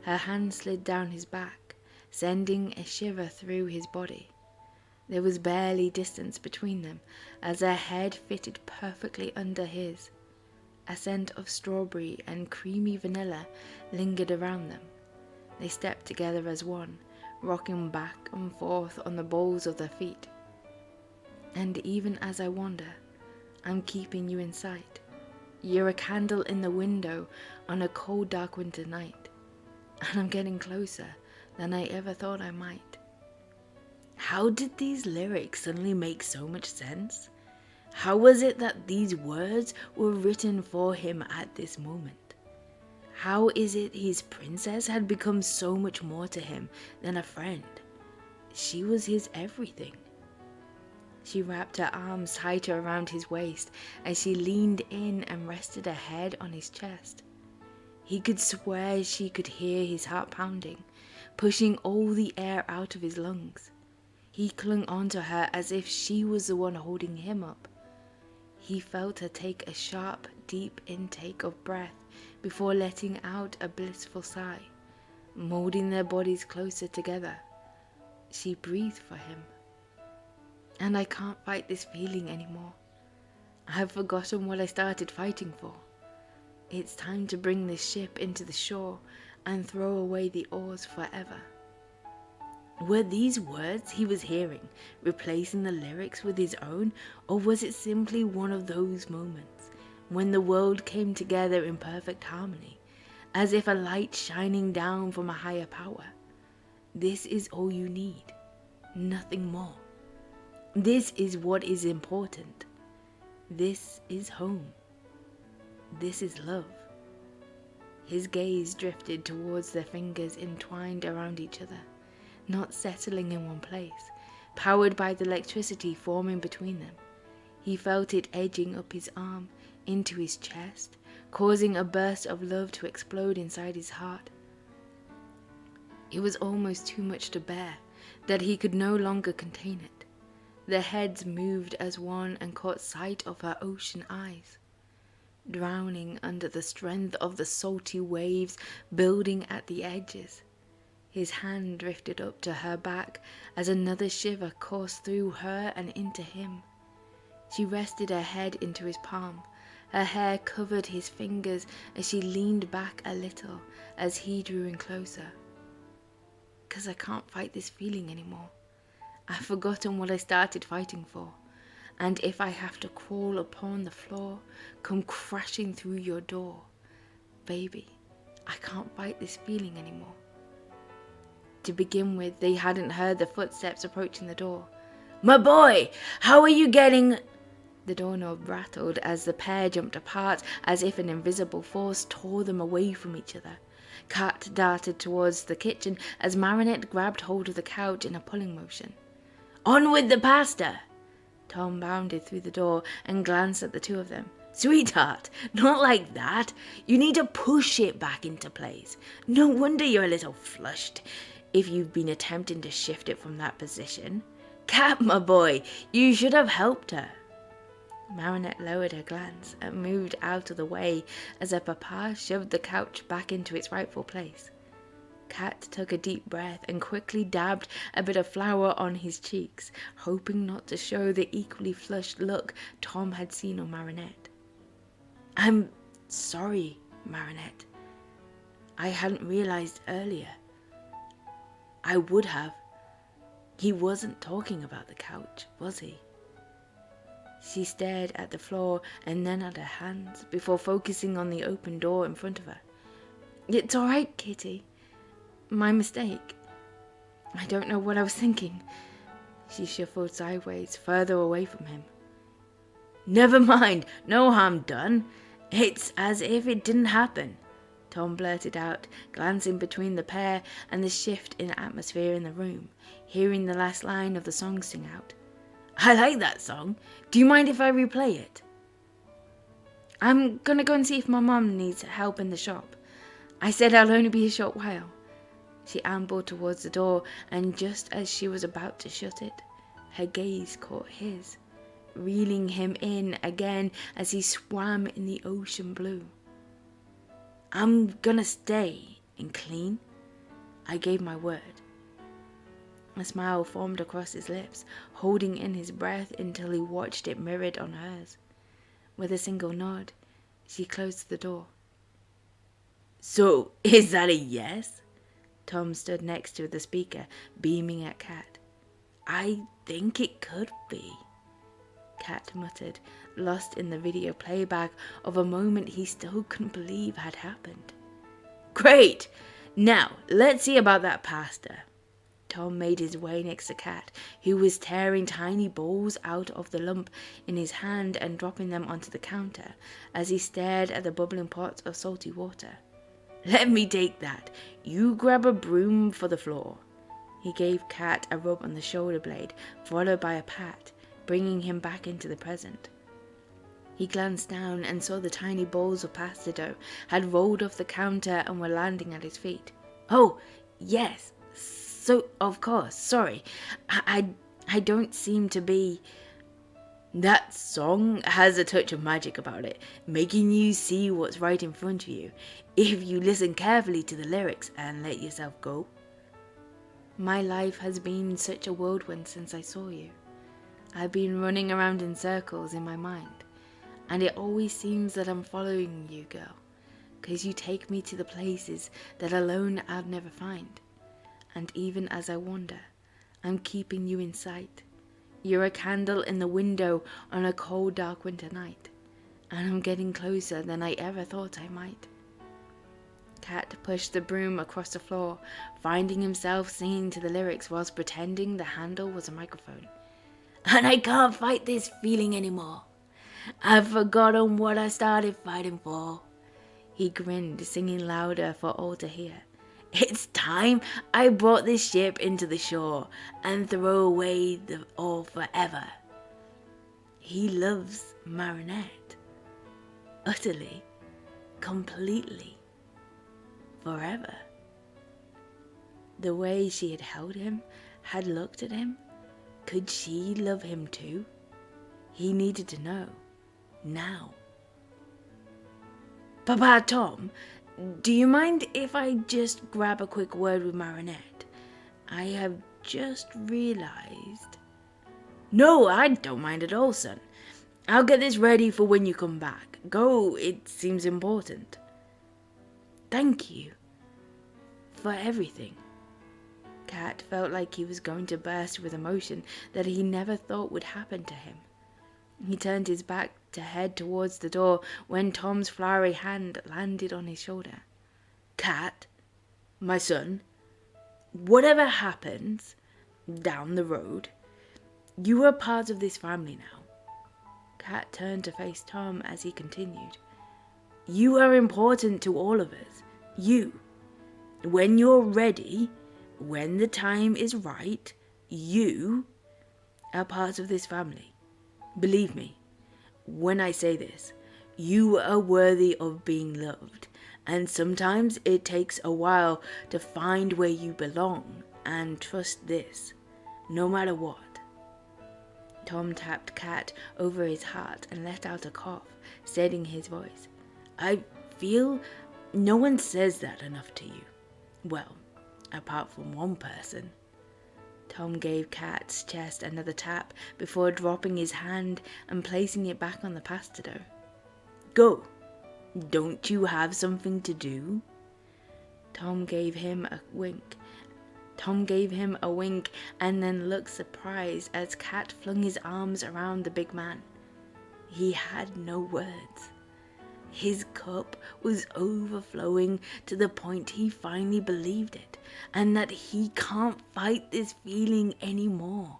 her hand slid down his back, sending a shiver through his body. There was barely distance between them, as her head fitted perfectly under his. A scent of strawberry and creamy vanilla lingered around them. They stepped together as one, rocking back and forth on the balls of their feet. "And even as I wander, I'm keeping you in sight. You're a candle in the window on a cold, dark winter night, and I'm getting closer than I ever thought I might." How did these lyrics suddenly make so much sense? How was it that these words were written for him at this moment? How is it his princess had become so much more to him than a friend? She was his everything. She wrapped her arms tighter around his waist as she leaned in and rested her head on his chest. He could swear she could hear his heart pounding, pushing all the air out of his lungs. He clung onto her as if she was the one holding him up. He felt her take a sharp, deep intake of breath before letting out a blissful sigh, molding their bodies closer together. She breathed for him. "And I can't fight this feeling anymore. I've forgotten what I started fighting for. It's time to bring this ship into the shore and throw away the oars forever." Were these words he was hearing replacing the lyrics with his own, or was it simply one of those moments when the world came together in perfect harmony, as if a light shining down from a higher power? This is all you need, nothing more. This is what is important. This is home. This is love. His gaze drifted towards their fingers entwined around each other, not settling in one place, powered by the electricity forming between them. He felt it edging up his arm, into his chest, causing a burst of love to explode inside his heart. It was almost too much to bear, that he could no longer contain it. Their heads moved as one and caught sight of her ocean eyes, drowning under the strength of the salty waves building at the edges. His hand drifted up to her back as another shiver coursed through her and into him. She rested her head into his palm. Her hair covered his fingers as she leaned back a little as he drew in closer. "'Cause I can't fight this feeling anymore. I've forgotten what I started fighting for, and if I have to crawl upon the floor, come crashing through your door, baby, I can't fight this feeling anymore." To begin with, they hadn't heard the footsteps approaching the door. "My boy, how are you getting—" The doorknob rattled as the pair jumped apart as if an invisible force tore them away from each other. Kat darted towards the kitchen as Marinette grabbed hold of the couch in a pulling motion. "On with the pasta!" Tom bounded through the door and glanced at the two of them. "Sweetheart, not like that. You need to push it back into place. No wonder you're a little flushed if you've been attempting to shift it from that position. Kat, my boy, you should have helped her." Marinette lowered her glance and moved out of the way as her papa shoved the couch back into its rightful place. Kat took a deep breath and quickly dabbed a bit of flour on his cheeks, hoping not to show the equally flushed look Tom had seen on Marinette. "I'm sorry, Marinette. I hadn't realized earlier. I would have. He wasn't talking about the couch, was he? She stared at the floor and then at her hands before focusing on the open door in front of her. It's all right, Kitty. My mistake. I don't know what I was thinking. She shuffled sideways, further away from him. Never mind, no harm done. It's as if it didn't happen, Tom blurted out, glancing between the pair and the shift in atmosphere in the room, hearing the last line of the song sing out. I like that song. Do you mind if I replay it? I'm gonna go and see if my mum needs help in the shop. I said I'll only be a short while. She ambled towards the door, and just as she was about to shut it, her gaze caught his, reeling him in again as he swam in the ocean blue. I'm gonna stay and clean. I gave my word. A smile formed across his lips, holding in his breath until he watched it mirrored on hers. With a single nod, she closed the door. So, is that a yes? Tom stood next to the speaker, beaming at Kat. I think it could be, Kat muttered, lost in the video playback of a moment he still couldn't believe had happened. Great! Now, let's see about that pasta. Tom made his way next to Kat, who was tearing tiny balls out of the lump in his hand and dropping them onto the counter as he stared at the bubbling pot of salty water. Let me take that. You grab a broom for the floor. He gave Kat a rub on the shoulder blade, followed by a pat, bringing him back into the present. He glanced down and saw the tiny balls of pasta dough had rolled off the counter and were landing at his feet. Oh, yes. So, of course, sorry. I don't seem to be... That song has a touch of magic about it, making you see what's right in front of you, if you listen carefully to the lyrics and let yourself go. My life has been such a whirlwind since I saw you. I've been running around in circles in my mind, and it always seems that I'm following you, girl, 'cause you take me to the places that alone I'd never find. And even as I wander, I'm keeping you in sight. You're a candle in the window on a cold, dark winter night, and I'm getting closer than I ever thought I might. Kat pushed the broom across the floor, finding himself singing to the lyrics whilst pretending the handle was a microphone. And I can't fight this feeling anymore. I've forgotten what I started fighting for. He grinned, singing louder for all to hear. It's time I brought this ship into the shore and throw away the all forever. He loves Marinette. Utterly. Completely. Forever. The way she had held him, had looked at him. Could she love him too? He needed to know. Now. Papa Tom, do you mind if I just grab a quick word with Marinette? I have just realized... No, I don't mind at all, son. I'll get this ready for when you come back. Go, it seems important. Thank you. For everything. Kat felt like he was going to burst with emotion that he never thought would happen to him. He turned his back to head towards the door when Tom's flowery hand landed on his shoulder. Kat, my son, whatever happens down the road, you are part of this family now. Kat turned to face Tom as he continued. You are important to all of us. You. When you're ready, when the time is right, you are part of this family. Believe me, when I say this, you are worthy of being loved, and sometimes it takes a while to find where you belong, and trust this, no matter what. Tom tapped Kat over his heart and let out a cough, steadying his voice. I feel no one says that enough to you. Well, apart from one person. Tom gave Kat's chest another tap before dropping his hand and placing it back on the pasta dough. Go. Don't you have something to do? Tom gave him a wink. Tom gave him a wink and then looked surprised as Kat flung his arms around the big man. He had no words. His cup was overflowing to the point he finally believed it, and that he can't fight this feeling anymore.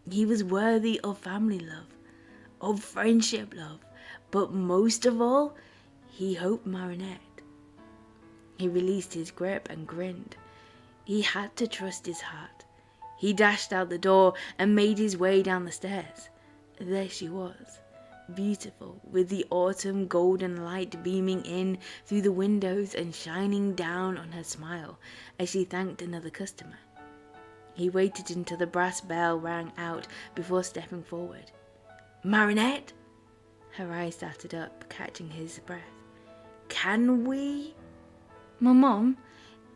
He was worthy of family love, of friendship love, but most of all, he hoped Marinette. He released his grip and grinned. He had to trust his heart. He dashed out the door and made his way down the stairs. There she was, beautiful, with the autumn golden light beaming in through the windows and shining down on her smile as she thanked another customer. He waited until the brass bell rang out before stepping forward. "Marinette?" Her eyes started up, catching his breath. "Can we?" My mom,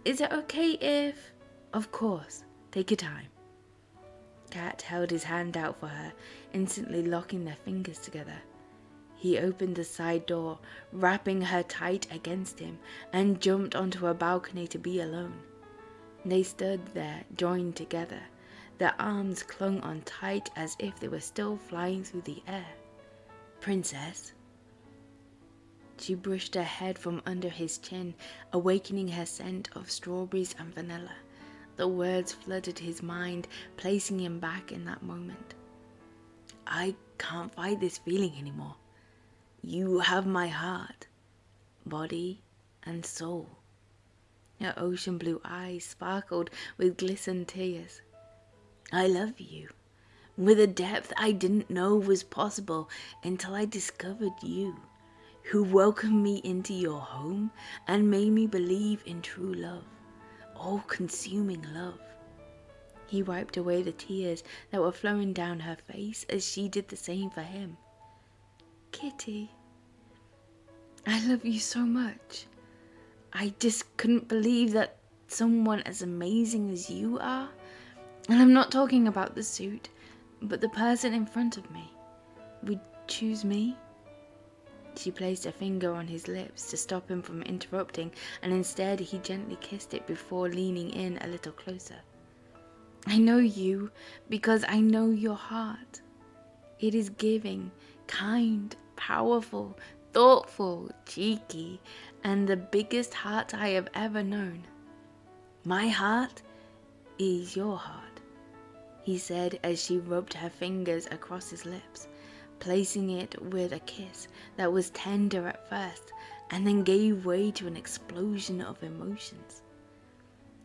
is it okay if... "Of course, take your time." Kat held his hand out for her, instantly locking their fingers together. He opened the side door, wrapping her tight against him, and jumped onto a balcony to be alone. They stood there, joined together. Their arms clung on tight as if they were still flying through the air. "Princess." She brushed her head from under his chin, awakening her scent of strawberries and vanilla. The words flooded his mind, placing him back in that moment. "I can't fight this feeling anymore. You have my heart, body, and soul." Her ocean blue eyes sparkled with glistened tears. "I love you, with a depth I didn't know was possible until I discovered you, who welcomed me into your home and made me believe in true love, all-consuming love." He wiped away the tears that were flowing down her face as she did the same for him. "Kitty, I love you so much. I just couldn't believe that someone as amazing as you are, and I'm not talking about the suit, but the person in front of me, would choose me." She placed a finger on his lips to stop him from interrupting, and instead he gently kissed it before leaning in a little closer. "I know you because I know your heart. It is giving, kind, powerful, thoughtful, cheeky, and the biggest heart I have ever known. My heart is your heart," he said as she rubbed her fingers across his lips, placing it with a kiss that was tender at first and then gave way to an explosion of emotions.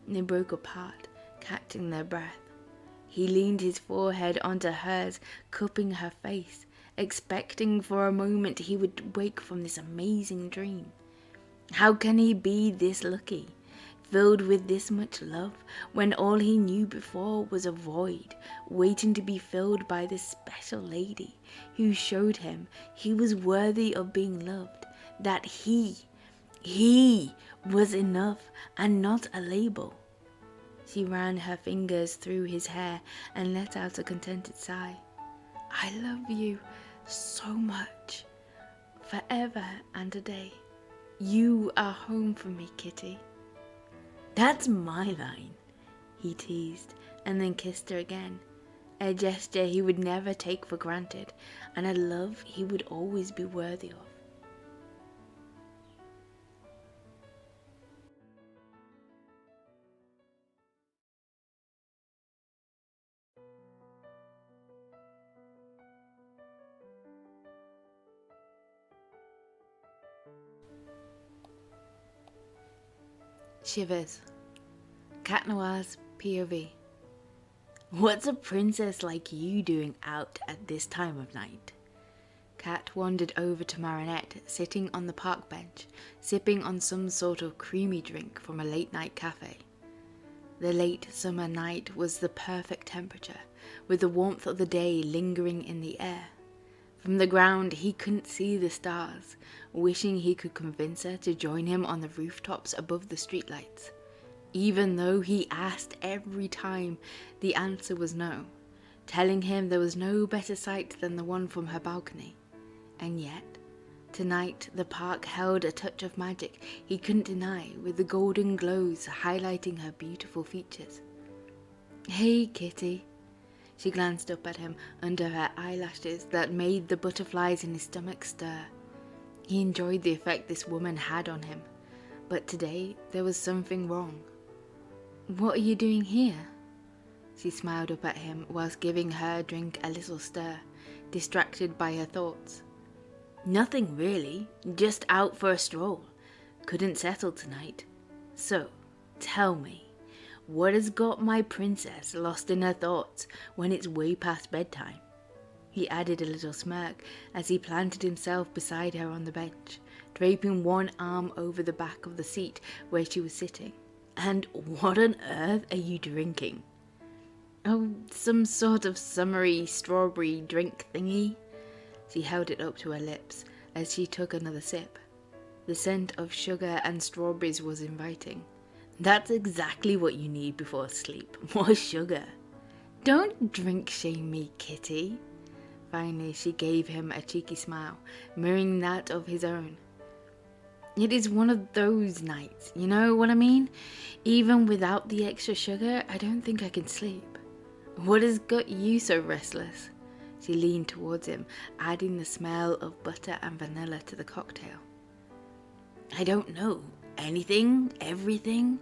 They broke apart, catching their breath. He leaned his forehead onto hers, cupping her face, expecting for a moment he would wake from this amazing dream. How can he be this lucky, filled with this much love, when all he knew before was a void, waiting to be filled by this special lady who showed him he was worthy of being loved, that he was enough and not a label. She ran her fingers through his hair and let out a contented sigh. "I love you so much, forever and a day. You are home for me, Kitty." "That's my line," he teased, and then kissed her again, a gesture he would never take for granted, and a love he would always be worthy of. Shivers. Cat Noir's POV. "What's a princess like you doing out at this time of night?" Cat wandered over to Marinette, sitting on the park bench, sipping on some sort of creamy drink from a late-night cafe. The late summer night was the perfect temperature, with the warmth of the day lingering in the air. From the ground he couldn't see the stars, wishing he could convince her to join him on the rooftops above the streetlights. Even though he asked every time, the answer was no, telling him there was no better sight than the one from her balcony. And yet, Tonight, the park held a touch of magic he couldn't deny, with the golden glows highlighting her beautiful features. "Hey, Kitty." She glanced up at him under her eyelashes that made the butterflies in his stomach stir. He enjoyed the effect this woman had on him, but today there was something wrong. "What are you doing here?" She smiled up at him whilst giving her drink a little stir, distracted by her thoughts. "Nothing really, just out for a stroll. Couldn't settle tonight. So, tell me, what has got my princess lost in her thoughts when it's way past bedtime?" He added a little smirk as he planted himself beside her on the bench, draping one arm over the back of the seat where she was sitting. "And what on earth are you drinking?" "Oh, some sort of summery strawberry drink thingy." She held it up to her lips as she took another sip. The scent of sugar and strawberries was inviting. "That's exactly what you need before sleep, more sugar." "Don't drink shame me, Kitty." Finally, she gave him a cheeky smile, mirroring that of his own. "It is one of those nights, you know what I mean? Even without the extra sugar, I don't think I can sleep." "What has got you so restless?" She leaned towards him, adding the smell of butter and vanilla to the cocktail. "I don't know. Anything, everything.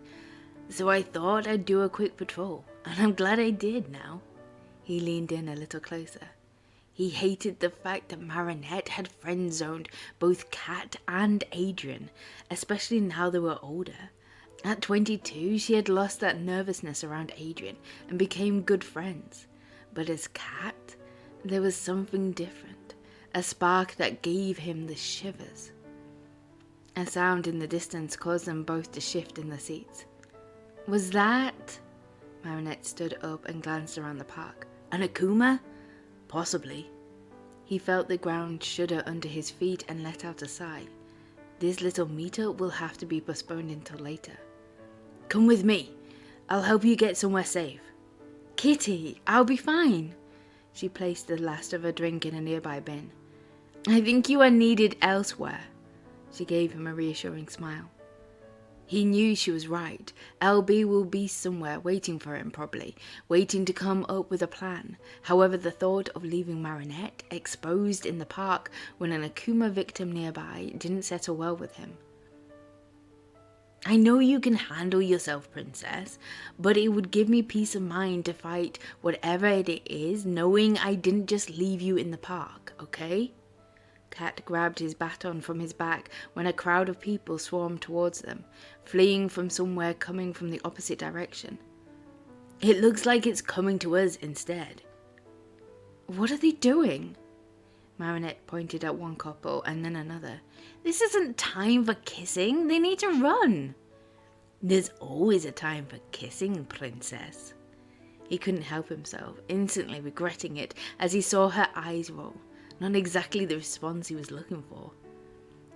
So I thought I'd do a quick patrol, and I'm glad I did now." He leaned in a little closer. He hated the fact that Marinette had friend-zoned both Kat and Adrien, especially now they were older. At 22, she had lost that nervousness around Adrien and became good friends. But as Kat, there was something different, a spark that gave him the shivers. A sound in the distance caused them both to shift in their seats. "Was that?" Marinette stood up and glanced around the park. "An Akuma? Possibly." He felt the ground shudder under his feet and let out a sigh. This little meetup will have to be postponed until later. "Come with me. I'll help you get somewhere safe." "Kitty, I'll be fine." She placed the last of her drink in a nearby bin. "I think you are needed elsewhere." She gave him a reassuring smile. He knew she was right. LB will be somewhere waiting for him probably, waiting to come up with a plan. However, the thought of leaving Marinette exposed in the park when an Akuma victim nearby didn't settle well with him. "I know you can handle yourself, princess, but it would give me peace of mind to fight whatever it is, knowing I didn't just leave you in the park, okay?" Kat grabbed his baton from his back when a crowd of people swarmed towards them, fleeing from somewhere coming from the opposite direction. "It looks like it's coming to us instead." "What are they doing?" Marinette pointed at one couple and then another. "This isn't time for kissing. They need to run." "There's always a time for kissing, princess." He couldn't help himself, instantly regretting it as he saw her eyes roll. Not exactly the response he was looking for.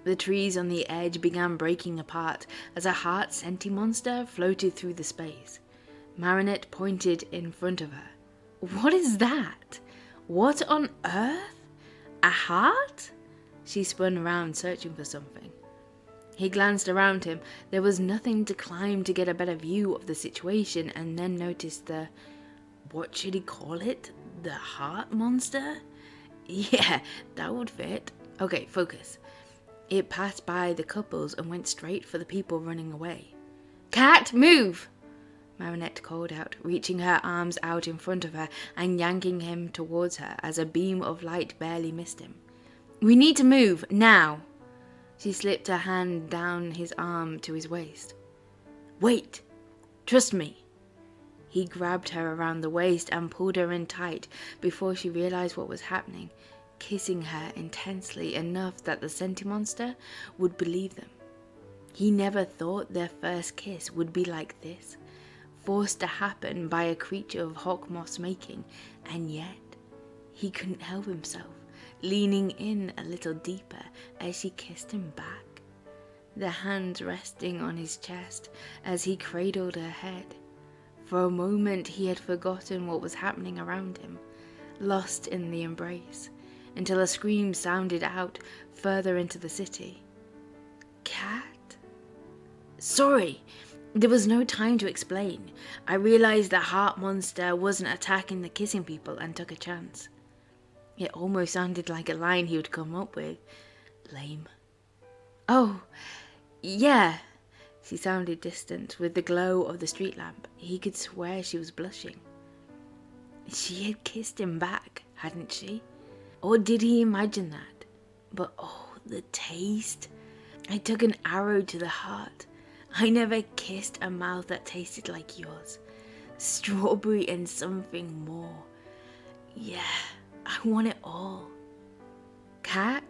The trees on the edge began breaking apart as a heart sentimonster floated through the space. Marinette pointed in front of her. "What is that? What on earth? A heart?" She spun around, searching for something. He glanced around him. There was nothing to climb to get a better view of the situation, and then noticed the... what should he call it? The heart monster? Yeah, that would fit. Okay, focus. It passed by the couples and went straight for the people running away. "Kat, move!" Marinette called out, reaching her arms out in front of her and yanking him towards her as a beam of light barely missed him. "We need to move, now!" She slipped her hand down his arm to his waist. "Wait! Trust me!" He grabbed her around the waist and pulled her in tight before she realized what was happening, kissing her intensely enough that the sentimonster would believe them. He never thought their first kiss would be like this, forced to happen by a creature of Hawkmoth's making, and yet he couldn't help himself, leaning in a little deeper as she kissed him back, the hands resting on his chest as he cradled her head. For a moment he had forgotten what was happening around him, lost in the embrace. until a scream sounded out further into the city. Cat? Sorry, there was no time to explain. I realized the heart monster wasn't attacking the kissing people and took a chance. It almost sounded like a line he would come up with. Lame. Oh, yeah. She sounded distant with the glow of the street lamp. He could swear she was blushing. She had kissed him back, hadn't she? Or did he imagine that? But oh, the taste. I took an arrow to the heart. I never kissed a mouth that tasted like yours. Strawberry and something more. Yeah, I want it all. Cat?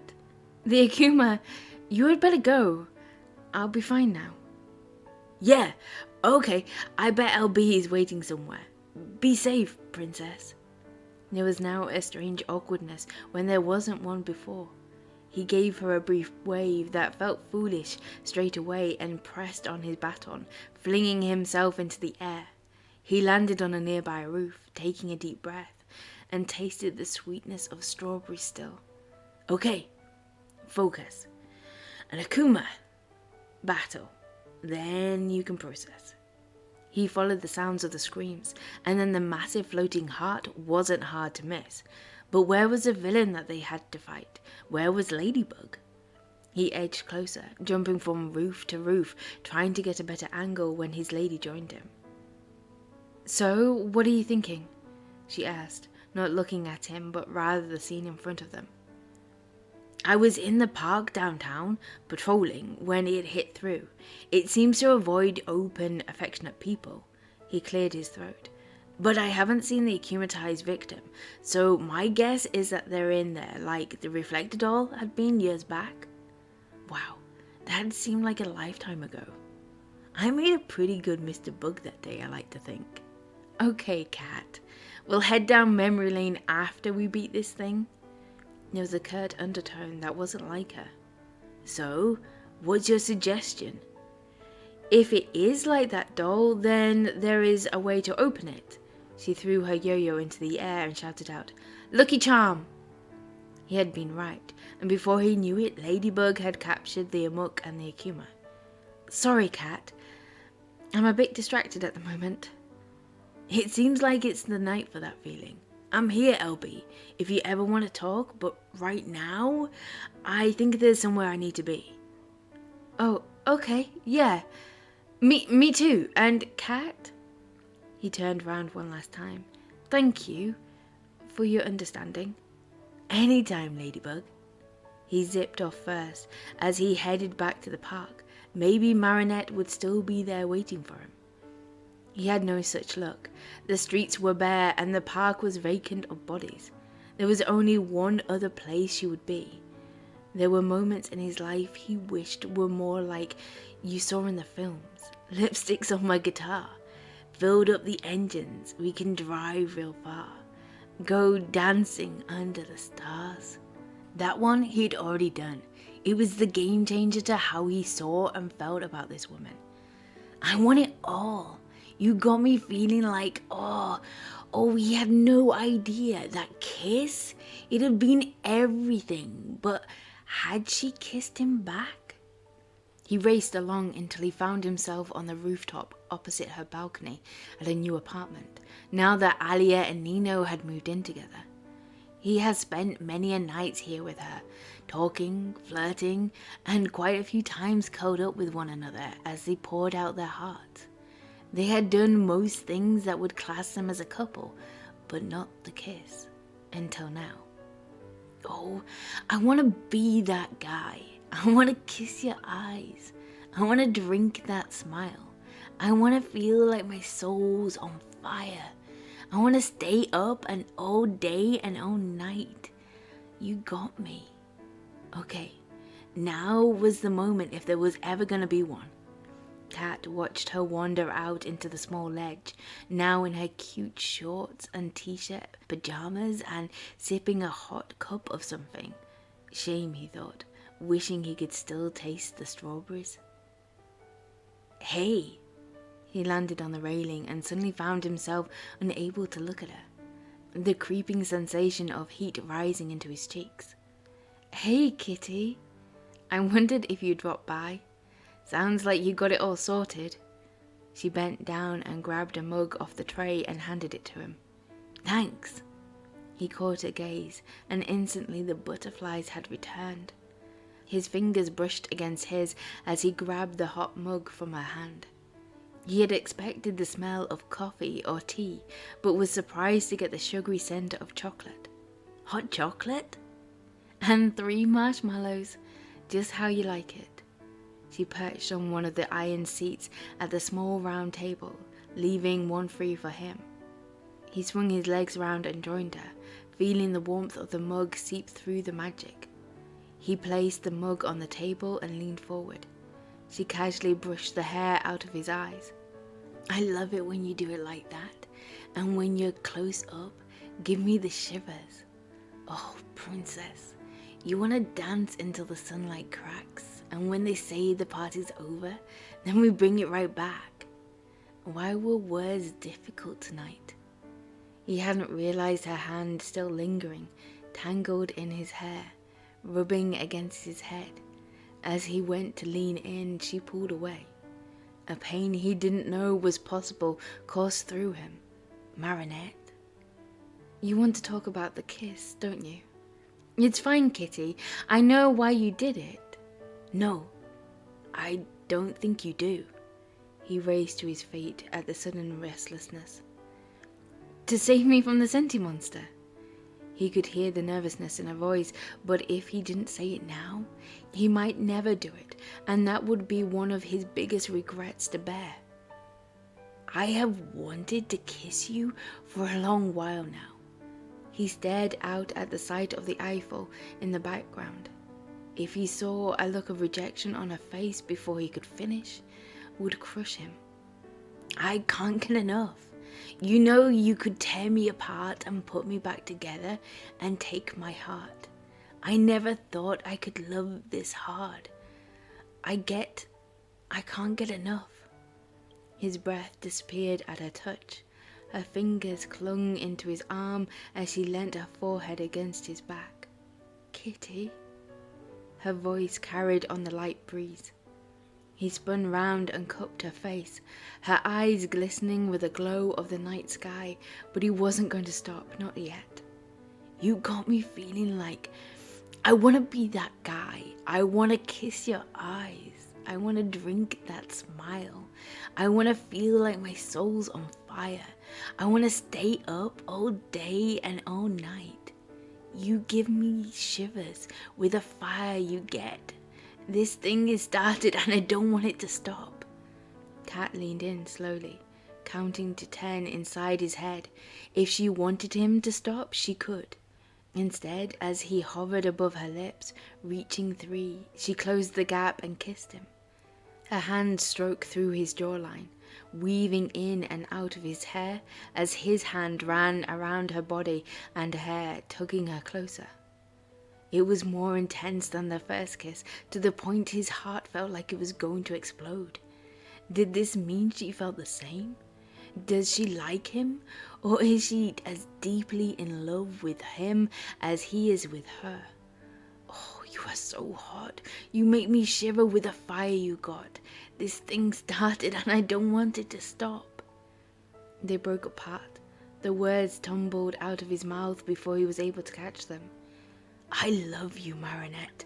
The Akuma, you had better go. I'll be fine now. Yeah, okay, I bet LB is waiting somewhere. Be safe, princess. There was now a strange awkwardness when there wasn't one before. He gave her a brief wave that felt foolish straight away and pressed on his baton, flinging himself into the air. He landed on a nearby roof, taking a deep breath, and tasted the sweetness of strawberry still. Okay, focus. An Akuma. Battle. Then you can process. He followed the sounds of the screams, and then the massive floating heart wasn't hard to miss. But where was the villain that they had to fight? Where was Ladybug? He edged closer, jumping from roof to roof, trying to get a better angle when his lady joined him. So, what are you thinking? She asked, not looking at him, but rather the scene in front of them. I was in the park downtown, patrolling, when it hit through. It seems to avoid open, affectionate people. He cleared his throat. But I haven't seen the akumatized victim, so my guess is that they're in there, like the Reflector doll had been years back. Wow, that seemed like a lifetime ago. I made a pretty good Mr. Bug that day, I like to think. Okay, Cat, we'll head down memory lane after we beat this thing. There was a curt undertone that wasn't like her. So, what's your suggestion? If it is like that doll, then there is a way to open it. She threw her yo-yo into the air and shouted out, Lucky Charm! He had been right, and before he knew it, Ladybug had captured the Amok and the Akuma. Sorry, Cat. I'm a bit distracted at the moment. It seems like it's the night for that feeling. I'm here, LB, if you ever want to talk, but right now, I think there's somewhere I need to be. Oh, okay, yeah. Me too, and Cat? He turned round one last time. Thank you for your understanding. Anytime, Ladybug. He zipped off first as he headed back to the park. Maybe Marinette would still be there waiting for him. He had no such luck. The streets were bare and the park was vacant of bodies. There was only one other place she would be. There were moments in his life he wished were more like you saw in the films. Lipsticks on my guitar. Filled up the engines, we can drive real far. Go dancing under the stars. That one he'd already done. It was the game changer to how he saw and felt about this woman. I want it all. You got me feeling like, we had no idea. That kiss, it had been everything. But had she kissed him back? He raced along until he found himself on the rooftop opposite her balcony at a new apartment, now that Alia and Nino had moved in together. He had spent many a night here with her, talking, flirting, and quite a few times curled up with one another as they poured out their hearts. They had done most things that would class them as a couple, but not the kiss, until now. Oh, I want to be that guy. I want to kiss your eyes. I want to drink that smile. I want to feel like my soul's on fire. I want to stay up and all day and all night. You got me. Okay, now was the moment if there was ever going to be one. Cat watched her wander out into the small ledge, now in her cute shorts and t-shirt, pajamas, and sipping a hot cup of something. Shame, he thought, wishing he could still taste the strawberries. Hey! He landed on the railing and suddenly found himself unable to look at her. the creeping sensation of heat rising into his cheeks. Hey, Kitty. I wondered if you'd drop by. Sounds like you got it all sorted. She bent down and grabbed a mug off the tray and handed it to him. Thanks. He caught her gaze, and instantly the butterflies had returned. His fingers brushed against his as he grabbed the hot mug from her hand. He had expected the smell of coffee or tea, but was surprised to get the sugary scent of chocolate. Hot chocolate? And 3 marshmallows, just how you like it. She perched on one of the iron seats at the small round table, leaving one free for him. He swung his legs round and joined her, feeling the warmth of the mug seep through the magic. He placed the mug on the table and leaned forward. She casually brushed the hair out of his eyes. I love it when you do it like that, and when you're close up, give me the shivers. Oh, princess, you want to dance until the sunlight cracks, and when they say the party's over, then we bring it right back. Why were words difficult tonight? He hadn't realized her hand still lingering, tangled in his hair, rubbing against his head. As he went to lean in, she pulled away. A pain he didn't know was possible coursed through him. Marinette? You want to talk about the kiss, don't you? It's fine, Kitty. I know why you did it. No, I don't think you do. He raised to his feet at the sudden restlessness. To save me from the Senti monster. He could hear the nervousness in her voice, but if he didn't say it now, he might never do it, and that would be one of his biggest regrets to bear. I have wanted to kiss you for a long while now. He stared out at the sight of the Eiffel in the background. If he saw a look of rejection on her face before he could finish, would crush him. I can't get enough. You know you could tear me apart and put me back together and take my heart. I never thought I could love this hard. I can't get enough. His breath disappeared at her touch. Her fingers clung into his arm as she leant her forehead against his back. Kitty? Her voice carried on the light breeze. He spun round and cupped her face, her eyes glistening with the glow of the night sky, but he wasn't going to stop, not yet. You got me feeling like I want to be that guy. I want to kiss your eyes. I want to drink that smile. I want to feel like my soul's on fire. I want to stay up all day and all night. You give me shivers with the fire you get. This thing is started and I don't want it to stop. Kat leaned in slowly, counting to 10 inside his head. If she wanted him to stop, she could. Instead, as he hovered above her lips, reaching 3, she closed the gap and kissed him. Her hand stroked through his jawline, weaving in and out of his hair as his hand ran around her body and hair, tugging her closer. It was more intense than the first kiss, to the point his heart felt like it was going to explode. Did this mean she felt the same? Does she like him? Or is she as deeply in love with him as he is with her? Oh, you are so hot. You make me shiver with the fire you got. This thing started and I don't want it to stop. They broke apart. The words tumbled out of his mouth before he was able to catch them. I love you, Marinette.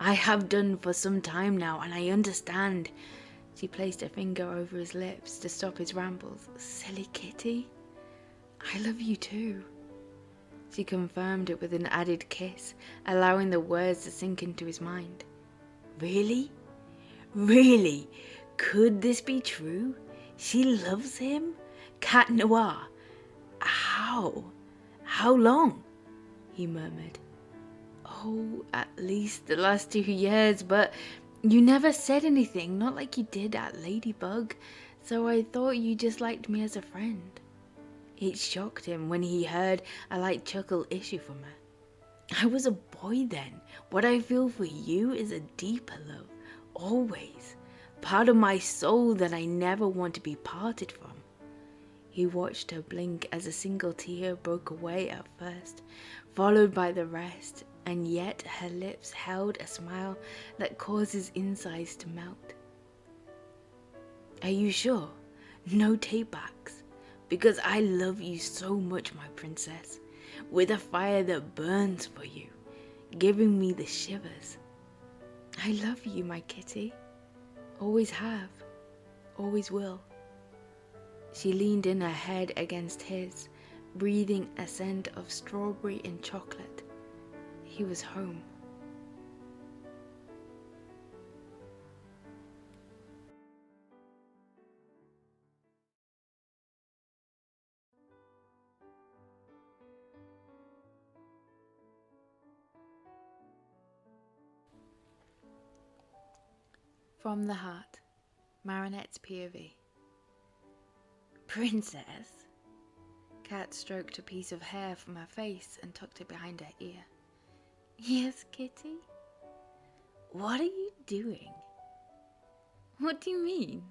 I have done for some time now, and I understand. She placed her finger over his lips to stop his rambles. Silly kitty. I love you too. She confirmed it with an added kiss, allowing the words to sink into his mind. Really? Really? Could this be true? She loves him? Cat Noir? How? How long? He murmured. Oh, at least the last 2 years, but you never said anything, not like you did at Ladybug, so I thought you just liked me as a friend. It shocked him when he heard a light chuckle issue from her. I was a boy then. What I feel for you is a deeper love, always. Part of my soul that I never want to be parted from. He watched her blink as a single tear broke away at first, followed by the rest, and yet her lips held a smile that caused his insides to melt. Are you sure? No take-backs? Because I love you so much, my princess, with a fire that burns for you, giving me the shivers. I love you, my kitty. Always have. Always will. She leaned in her head against his, breathing a scent of strawberry and chocolate. He was home. From the Heart, Marinette's POV. Princess? Kat stroked a piece of hair from her face and tucked it behind her ear. Yes, kitty? What are you doing? What do you mean?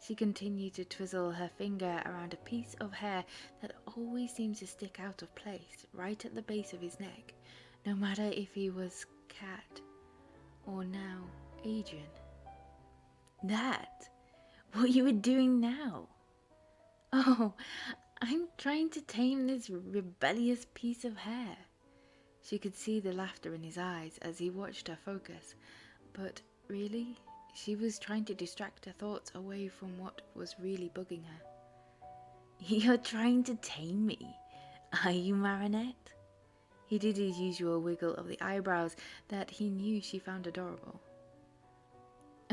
She continued to twizzle her finger around a piece of hair that always seemed to stick out of place right at the base of his neck, no matter if he was Kat or now Adrian. That? What you were doing now? Oh, I'm trying to tame this rebellious piece of hair. She could see the laughter in his eyes as he watched her focus, but really, she was trying to distract her thoughts away from what was really bugging her. You're trying to tame me, are you, Marinette? He did his usual wiggle of the eyebrows that he knew she found adorable.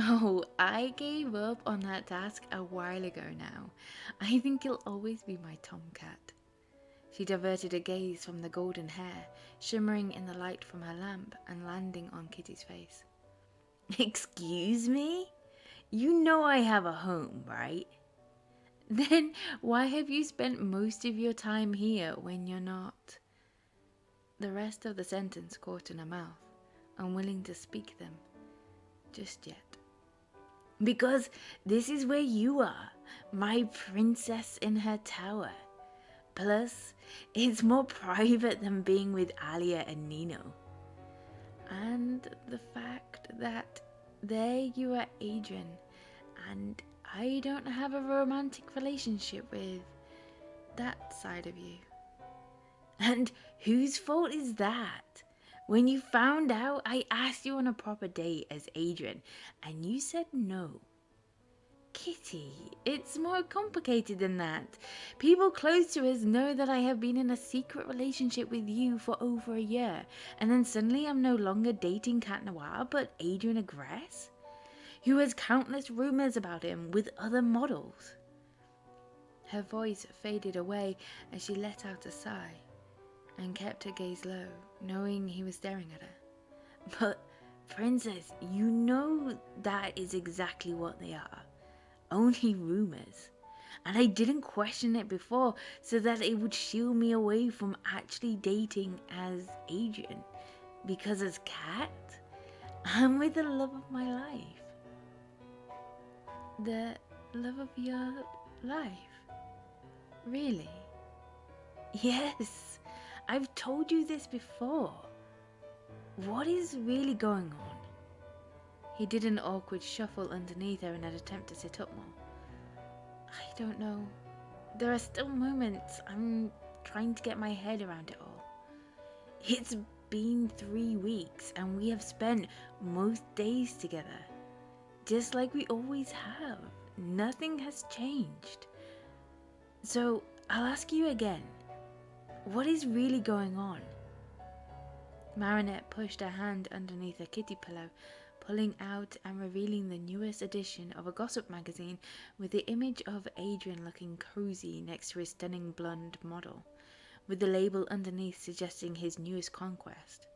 Oh, I gave up on that task a while ago now. I think you'll always be my tomcat. She diverted a gaze from the golden hair, shimmering in the light from her lamp and landing on Kitty's face. Excuse me? You know I have a home, right? Then why have you spent most of your time here when you're not? The rest of the sentence caught in her mouth, unwilling to speak them just yet. Because this is where you are, my princess in her tower. Plus, it's more private than being with Alia and Nino. And the fact that there you are, Adrian, and I don't have a romantic relationship with that side of you. And whose fault is that? When you found out, I asked you on a proper date as Adrian, and you said no. Kitty, it's more complicated than that. People close to us know that I have been in a secret relationship with you for over a year, and then suddenly I'm no longer dating Cat Noir, but Adrian Agreste, who has countless rumors about him with other models. Her voice faded away as she let out a sigh and kept her gaze low, knowing he was staring at her. But, princess, you know that is exactly what they are. Only rumors. And I didn't question it before so that it would shield me away from actually dating as Adrian. Because as Cat, I'm with the love of my life. The love of your life? Really? Yes, I've told you this before. What is really going on? He did an awkward shuffle underneath her in an attempt to sit up more. I don't know. There are still moments I'm trying to get my head around it all. It's been 3 weeks and we have spent most days together. Just like we always have. Nothing has changed. So I'll ask you again. What is really going on? Marinette pushed her hand underneath her kitty pillow, pulling out and revealing the newest edition of a gossip magazine with the image of Adrian looking cozy next to his stunning blonde model, with the label underneath suggesting his newest conquest.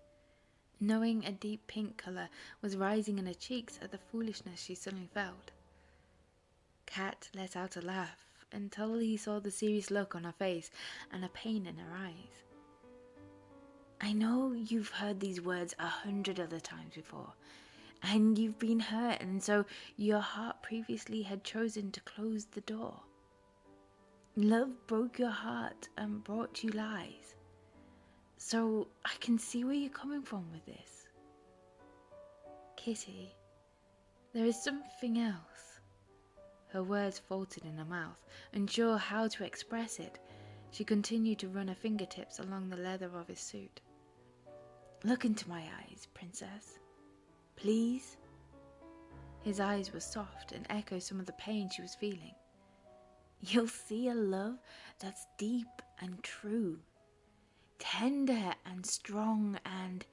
Knowing a deep pink colour was rising in her cheeks at the foolishness she suddenly felt. Kat let out a laugh until he saw the serious look on her face and a pain in her eyes. I know you've heard these words 100 other times before, and you've been hurt, and so your heart previously had chosen to close the door. Love broke your heart and brought you lies. So I can see where you're coming from with this. Kitty, there is something else. Her words faltered in her mouth. Unsure how to express it, she continued to run her fingertips along the leather of his suit. Look into my eyes, princess. Please? His eyes were soft and echoed some of the pain she was feeling. You'll see a love that's deep and true, tender and strong and...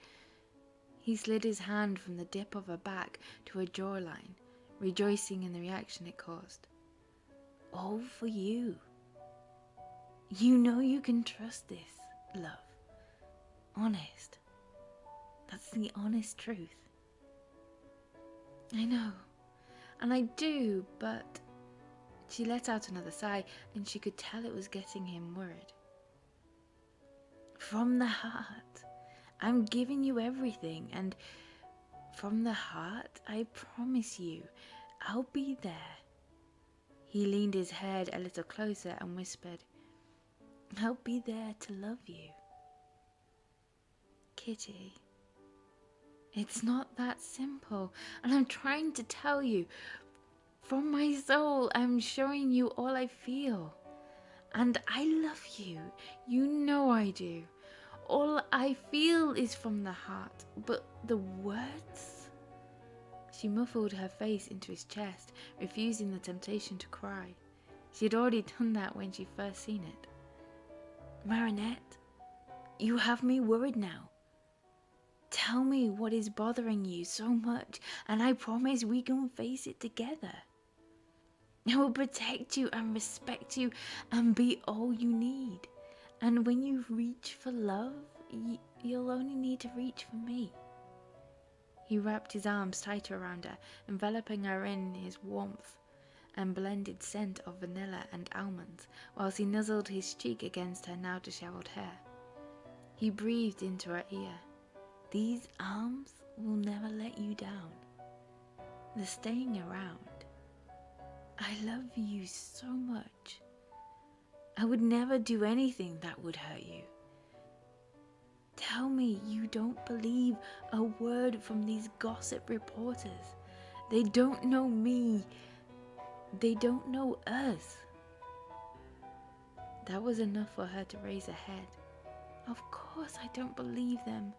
He slid his hand from the dip of her back to her jawline, rejoicing in the reaction it caused. All for you. You know you can trust this, love. Honest. That's the honest truth. I know, and I do, but... She let out another sigh, and she could tell it was getting him worried. From the heart, I'm giving you everything, and from the heart, I promise you, I'll be there. He leaned his head a little closer and whispered, I'll be there to love you. Kitty, it's not that simple, and I'm trying to tell you. From my soul, I'm showing you all I feel. And I love you. You know I do. All I feel is from the heart, but the words... She muffled her face into his chest, refusing the temptation to cry. She had already done that when she first seen it. Marinette, you have me worried now. Tell me what is bothering you so much, and I promise we can face it together. I will protect you and respect you and be all you need. And when you reach for love, you'll only need to reach for me. He wrapped his arms tighter around her, enveloping her in his warmth and blended scent of vanilla and almonds, whilst he nuzzled his cheek against her now dishevelled hair. He breathed into her ear. These arms will never let you down. They're staying around. I love you so much. I would never do anything that would hurt you. Tell me you don't believe a word from these gossip reporters. They don't know me. They don't know us. That was enough for her to raise her head. Of course I don't believe them.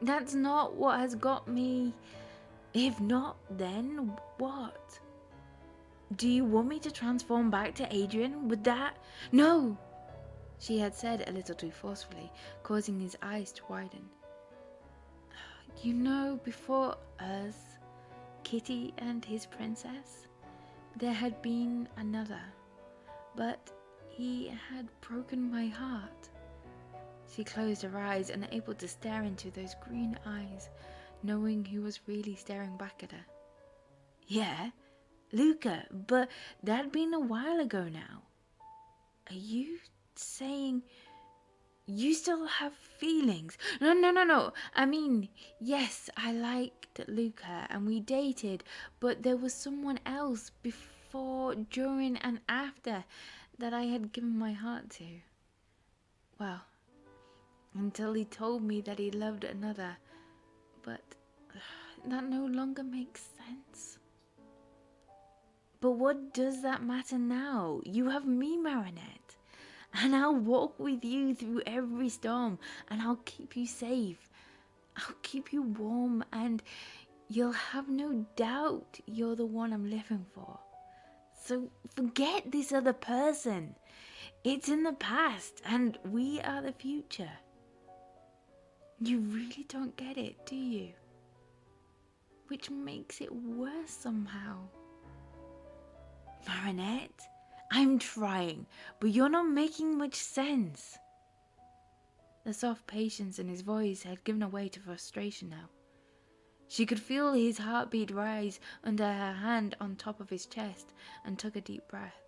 That's not what has got me. If not, then what? Do you want me to transform back to Adrian? Would that... No! She had said a little too forcefully, causing his eyes to widen. You know, before us, Kitty and his princess, there had been another, but he had broken my heart. She closed her eyes, unable to stare into those green eyes, knowing he was really staring back at her. Yeah, Luca, but that'd been a while ago now. Are you saying you still have feelings? No. I mean, yes, I liked Luca and we dated, but there was someone else before, during and after that I had given my heart to. Well, until he told me that he loved another, but that no longer makes sense. But what does that matter now? You have me, Marinette, and I'll walk with you through every storm, and I'll keep you safe. I'll keep you warm, and you'll have no doubt you're the one I'm living for. So forget this other person. It's in the past, and we are the future. You really don't get it, do you? Which makes it worse somehow. Marinette, I'm trying, but you're not making much sense. The soft patience in his voice had given way to frustration now. She could feel his heartbeat rise under her hand on top of his chest and took a deep breath.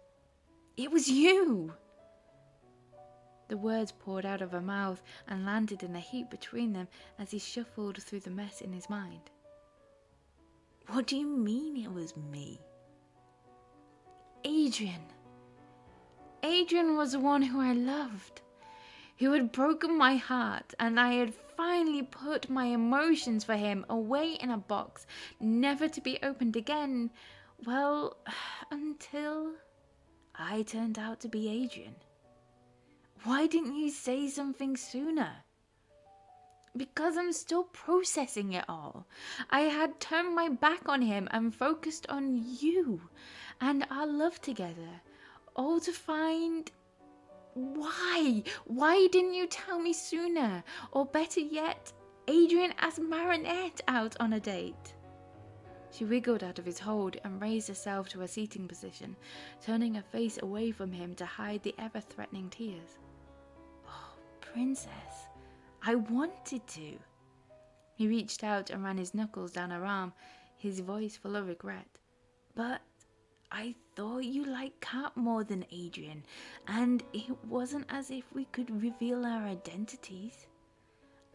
It was you! The words poured out of her mouth and landed in a heap between them as he shuffled through the mess in his mind. What do you mean it was me? Adrian, Adrian was the one who I loved, who had broken my heart, and I had finally put my emotions for him away in a box, never to be opened again. Well, until I turned out to be Adrian. Why didn't you say something sooner? Because I'm still processing it all. I had turned my back on him and focused on you and our love together, all to find... Why? Why didn't you tell me sooner? Or better yet, Adrian asked Marinette out on a date. She wiggled out of his hold and raised herself to a seating position, turning her face away from him to hide the ever-threatening tears. Oh, Princess, I wanted to. He reached out and ran his knuckles down her arm, his voice full of regret. But I thought you liked Kat more than Adrian, and it wasn't as if we could reveal our identities.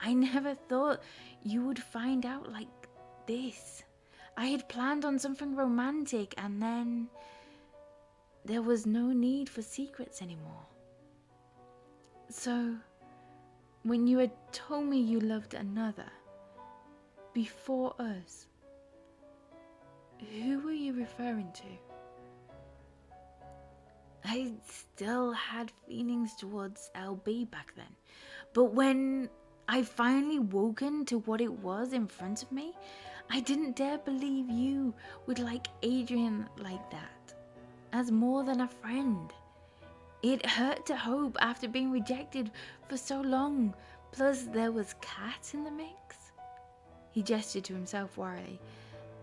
I never thought you would find out like this. I had planned on something romantic, and then there was no need for secrets anymore. So, when you had told me you loved another, before us, who were you referring to? I still had feelings towards LB back then, but when I finally woken to what it was in front of me, I didn't dare believe you would like Adrian like that, as more than a friend. It hurt to hope after being rejected for so long, plus there was Kat in the mix. He gestured to himself warily.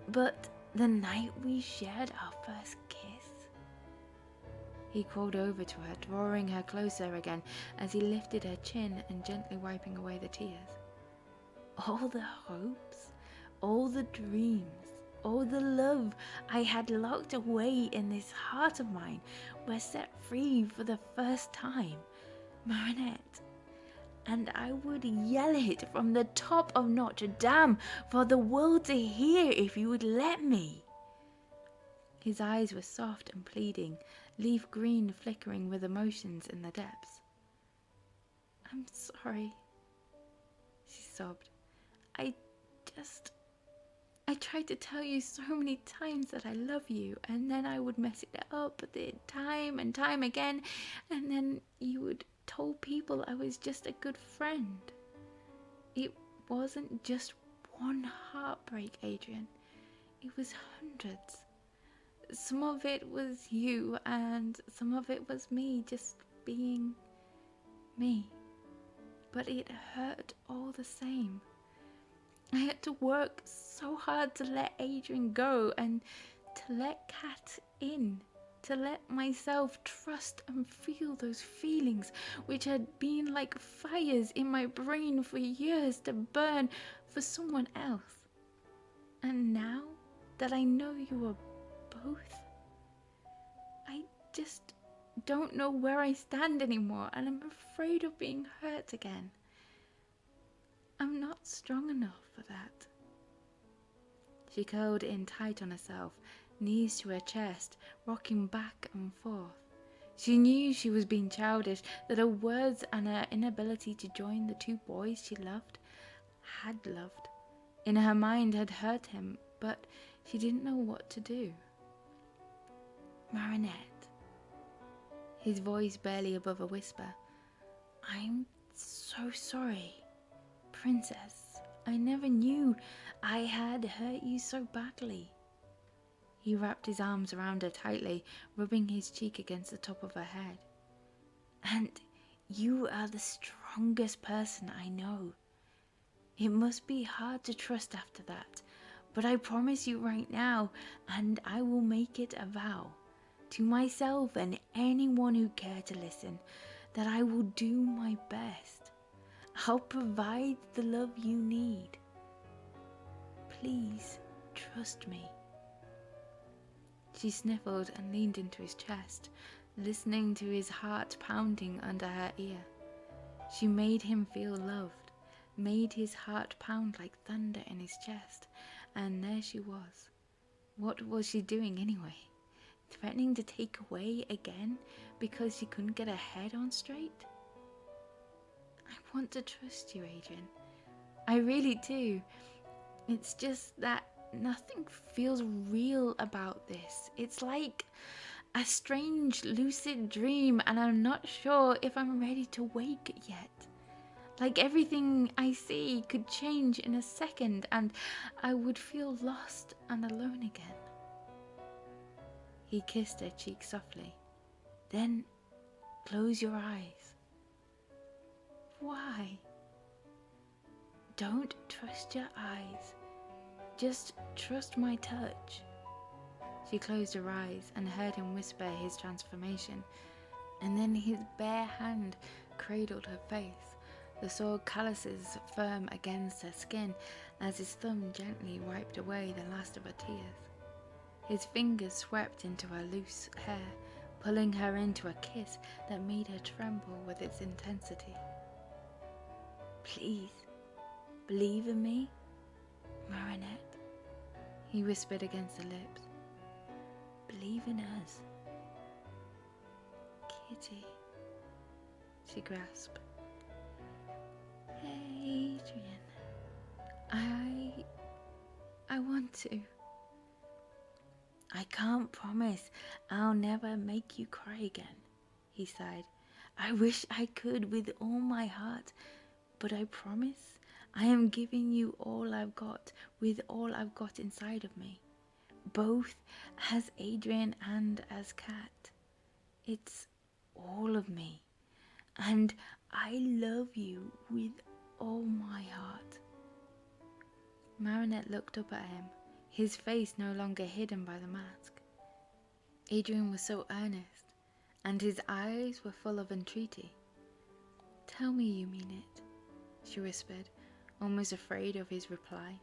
But the night we shared our first kiss. He crawled over to her, drawing her closer again as he lifted her chin and gently wiping away the tears. All the hopes, all the dreams, all the love I had locked away in this heart of mine were set free for the first time. Marinette. And I would yell it from the top of Notre Dame for the world to hear if you would let me. His eyes were soft and pleading, leaf green flickering with emotions in the depths. I'm sorry, she sobbed. I tried to tell you so many times that I love you, and then I would mess it up time and time again, and then you would tell people I was just a good friend. It wasn't just one heartbreak, Adrian. It was hundreds. Some of it was you, and some of it was me just being me. But it hurt all the same. I had to work so hard to let Adrian go and to let Kat in, to let myself trust and feel those feelings which had been like fires in my brain for years to burn for someone else. And now that I know you are both, I just don't know where I stand anymore, and I'm afraid of being hurt again. I'm not strong enough for that. She curled in tight on herself, knees to her chest, rocking back and forth. She knew she was being childish, that her words and her inability to join the two boys she loved, had loved, in her mind had hurt him, but she didn't know what to do. Marinette, his voice barely above a whisper, I'm so sorry. Princess, I never knew I had hurt you so badly. He wrapped his arms around her tightly, rubbing his cheek against the top of her head. And you are the strongest person I know. It must be hard to trust after that, but I promise you right now, and I will make it a vow, to myself and anyone who cares to listen, that I will do my best. I'll provide the love you need. Please trust me. She sniffled and leaned into his chest, listening to his heart pounding under her ear. She made him feel loved, made his heart pound like thunder in his chest, and there she was. What was she doing anyway? threatening to take away again because she couldn't get her head on straight. I want to trust you, Adrian. I really do. It's just that nothing feels real about this. It's like a strange lucid dream, and I'm not sure if I'm ready to wake yet. Like everything I see could change in a second, and I would feel lost and alone again. He kissed her cheek softly. Then close your eyes. Why? Don't trust your eyes. Just trust my touch. She closed her eyes and heard him whisper his transformation, and then his bare hand cradled her face, the sore calluses firm against her skin as his thumb gently wiped away the last of her tears. His fingers swept into her loose hair, pulling her into a kiss that made her tremble with its intensity. Please, believe in me, Marinette, he whispered against her lips. Believe in us. Kitty, she grasped. Hey, Adrian, I want to. I can't promise I'll never make you cry again, he sighed. I wish I could with all my heart, but I promise I am giving you all I've got with all I've got inside of me, both as Adrian and as Kat. It's all of me, and I love you with all my heart. Marinette looked up at him, his face no longer hidden by the mask. Adrian was so earnest, and his eyes were full of entreaty. Tell me you mean it, she whispered, almost afraid of his reply.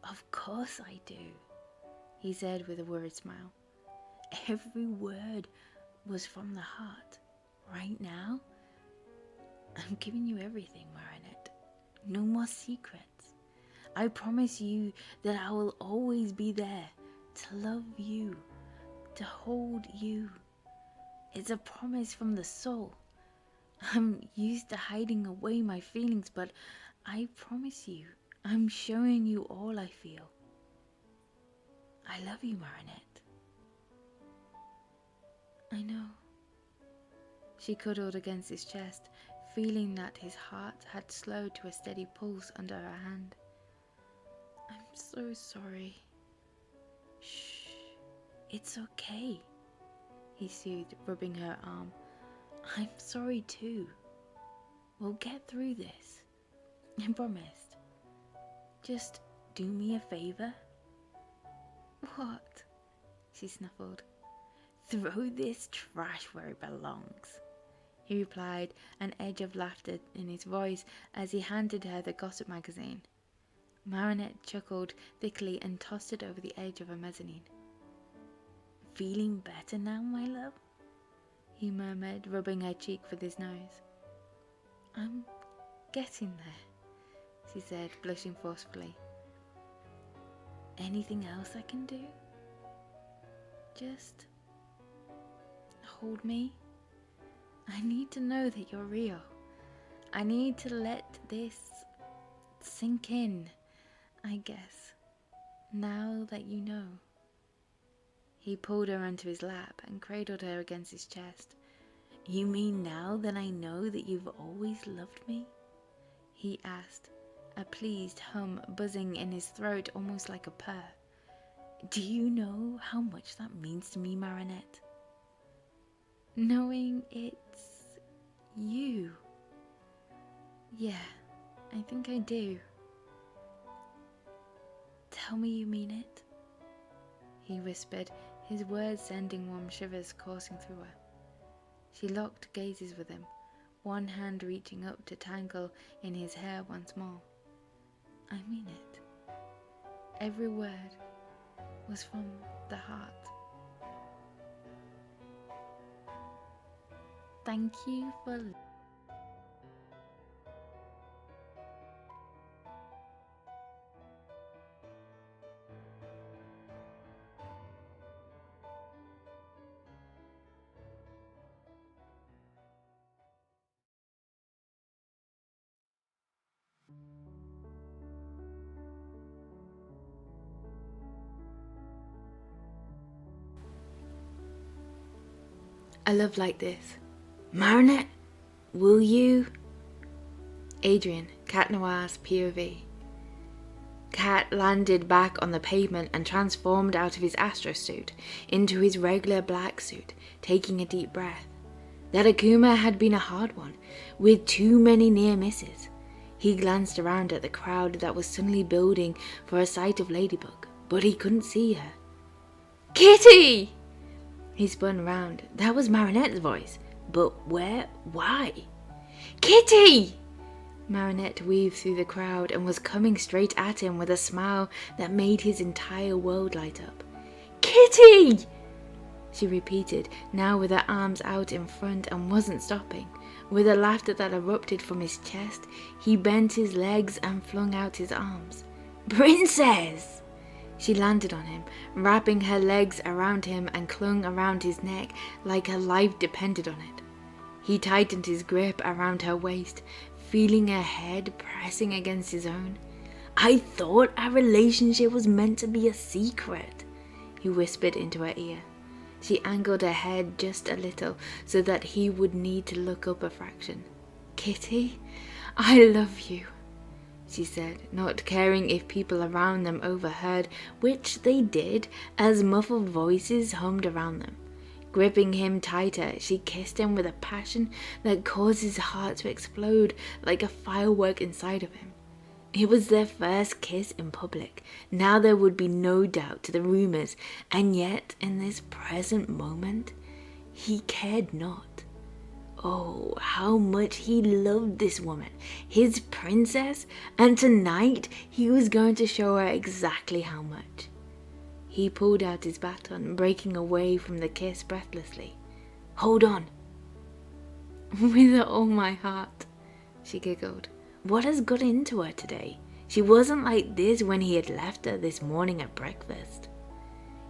Of course I do, he said with a worried smile. Every word was from the heart. Right now, I'm giving you everything, Marinette. No more secrets. I promise you that I will always be there to love you, to hold you. It's a promise from the soul. I'm used to hiding away my feelings, but I promise you, I'm showing you all I feel. I love you, Marinette. I know. She cuddled against his chest, feeling that his heart had slowed to a steady pulse under her hand. I'm so sorry. Shh, it's okay, he soothed, rubbing her arm. I'm sorry too. We'll get through this. I promised. Just do me a favor. What? She snuffled. Throw this trash where it belongs, he replied, an edge of laughter in his voice as he handed her the gossip magazine. Marinette chuckled thickly and tossed it over the edge of a mezzanine. Feeling better now, my love? He murmured, rubbing her cheek with his nose. I'm getting there, she said, blushing forcefully. Anything else I can do? Just hold me. I need to know that you're real. I need to let this sink in, I guess, now that you know. He pulled her onto his lap and cradled her against his chest. You mean now that I know that you've always loved me? He asked, a pleased hum buzzing in his throat almost like a purr. Do you know how much that means to me, Marinette? Knowing it's you. Yeah, I think I do. Tell me you mean it, he whispered, his words sending warm shivers coursing through her. She locked gazes with him, one hand reaching up to tangle in his hair once more. I mean it. Every word was from the heart. Thank you for a love like this. Marinette, will you? Adrien, Cat Noir's POV. Cat landed back on the pavement and transformed out of his astro suit into his regular black suit, taking a deep breath. That Akuma had been a hard one, with too many near misses. He glanced around at the crowd that was suddenly building for a sight of Ladybug, but he couldn't see her. Kitty! He spun round. That was Marinette's voice. But where? Why? Kitty! Marinette weaved through the crowd and was coming straight at him with a smile that made his entire world light up. Kitty! She repeated, now with her arms out in front and wasn't stopping. With a laughter that erupted from his chest, he bent his legs and flung out his arms. Princess! She landed on him, wrapping her legs around him and clung around his neck like her life depended on it. He tightened his grip around her waist, feeling her head pressing against his own. I thought our relationship was meant to be a secret, he whispered into her ear. She angled her head just a little so that he would need to look up a fraction. Kitty, I love you, she said, not caring if people around them overheard, which they did as muffled voices hummed around them. Gripping him tighter, she kissed him with a passion that caused his heart to explode like a firework inside of him. It was their first kiss in public. Now there would be no doubt to the rumors, and yet in this present moment, he cared not. Oh, how much he loved this woman, his princess, and tonight he was going to show her exactly how much. He pulled out his baton, breaking away from the kiss breathlessly. Hold on. With all my heart, she giggled. What has got into her today? She wasn't like this when he had left her this morning at breakfast.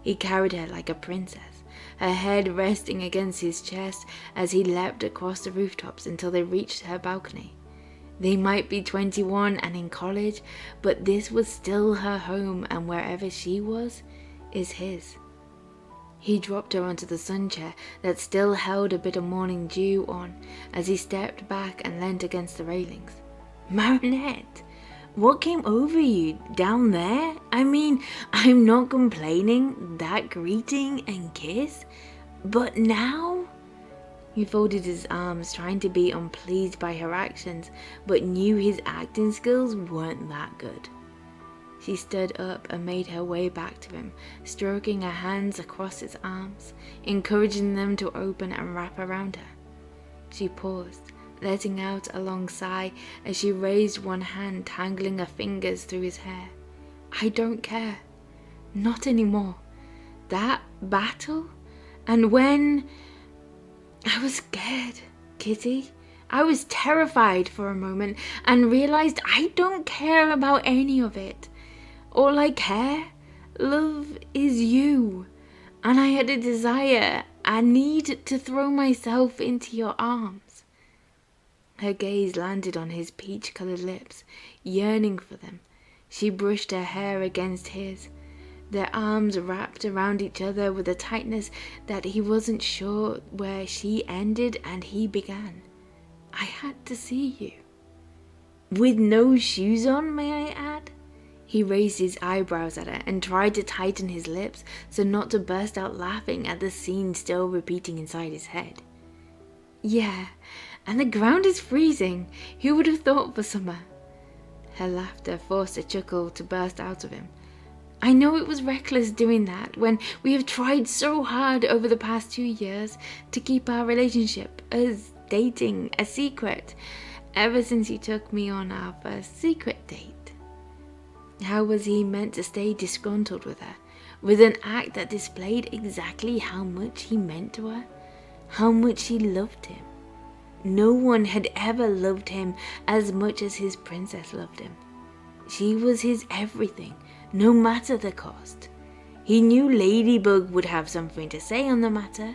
He carried her like a princess, her head resting against his chest as he leapt across the rooftops until they reached her balcony. They might be 21 and in college, but this was still her home, and wherever she was, is his. He dropped her onto the sun chair that still held a bit of morning dew on as he stepped back and leant against the railings. Marinette, what came over you down there? I mean, I'm not complaining, that greeting and kiss, but now? He folded his arms, trying to be unpleased by her actions, but knew his acting skills weren't that good. She stood up and made her way back to him, stroking her hands across his arms, encouraging them to open and wrap around her. She paused, letting out a long sigh as she raised one hand, tangling her fingers through his hair. I don't care. Not anymore. That battle? And when... I was scared, Kitty. I was terrified for a moment and realized I don't care about any of it. All I care, love, is you. And I had a desire, a need to throw myself into your arms. Her gaze landed on his peach-colored lips, yearning for them. She brushed her hair against his, their arms wrapped around each other with a tightness that he wasn't sure where she ended and he began. I had to see you. With no shoes on, may I add? He raised his eyebrows at her and tried to tighten his lips so not to burst out laughing at the scene still repeating inside his head. Yeah, and the ground is freezing. Who would have thought for summer? Her laughter forced a chuckle to burst out of him. I know it was reckless doing that when we have tried so hard over the past 2 years to keep our relationship, us dating, a secret, ever since you took me on our first secret date. How was he meant to stay disgruntled with her, with an act that displayed exactly how much he meant to her, how much she loved him? No one had ever loved him as much as his princess loved him. She was his everything, no matter the cost. He knew Ladybug would have something to say on the matter,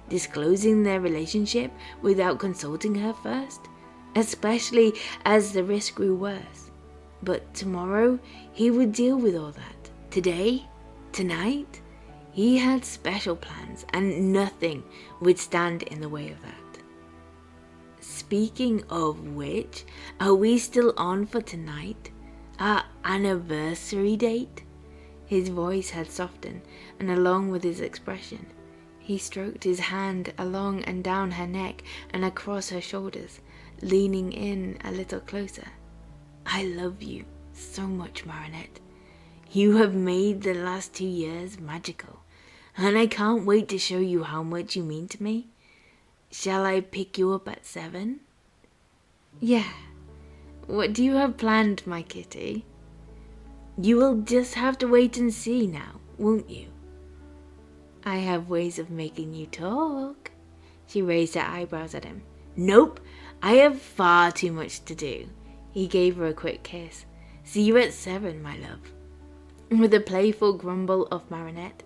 disclosing their relationship without consulting her first, especially as the risk grew worse. But tomorrow he would deal with all that. Today, tonight, He had special plans, and nothing would stand in the way of that. Speaking of which, are we still on for tonight? Our anniversary date? His voice had softened, and along with his expression, he stroked his hand along and down her neck and across her shoulders, leaning in a little closer. I love you so much, Marinette. You have made the last 2 years magical, and I can't wait to show you how much you mean to me. Shall I pick you up at 7? Yeah. What do you have planned, my kitty? You will just have to wait and see now, won't you? I have ways of making you talk. She raised her eyebrows at him. Nope, I have far too much to do. He gave her a quick kiss. See you at 7, my love. With a playful grumble of Marinette,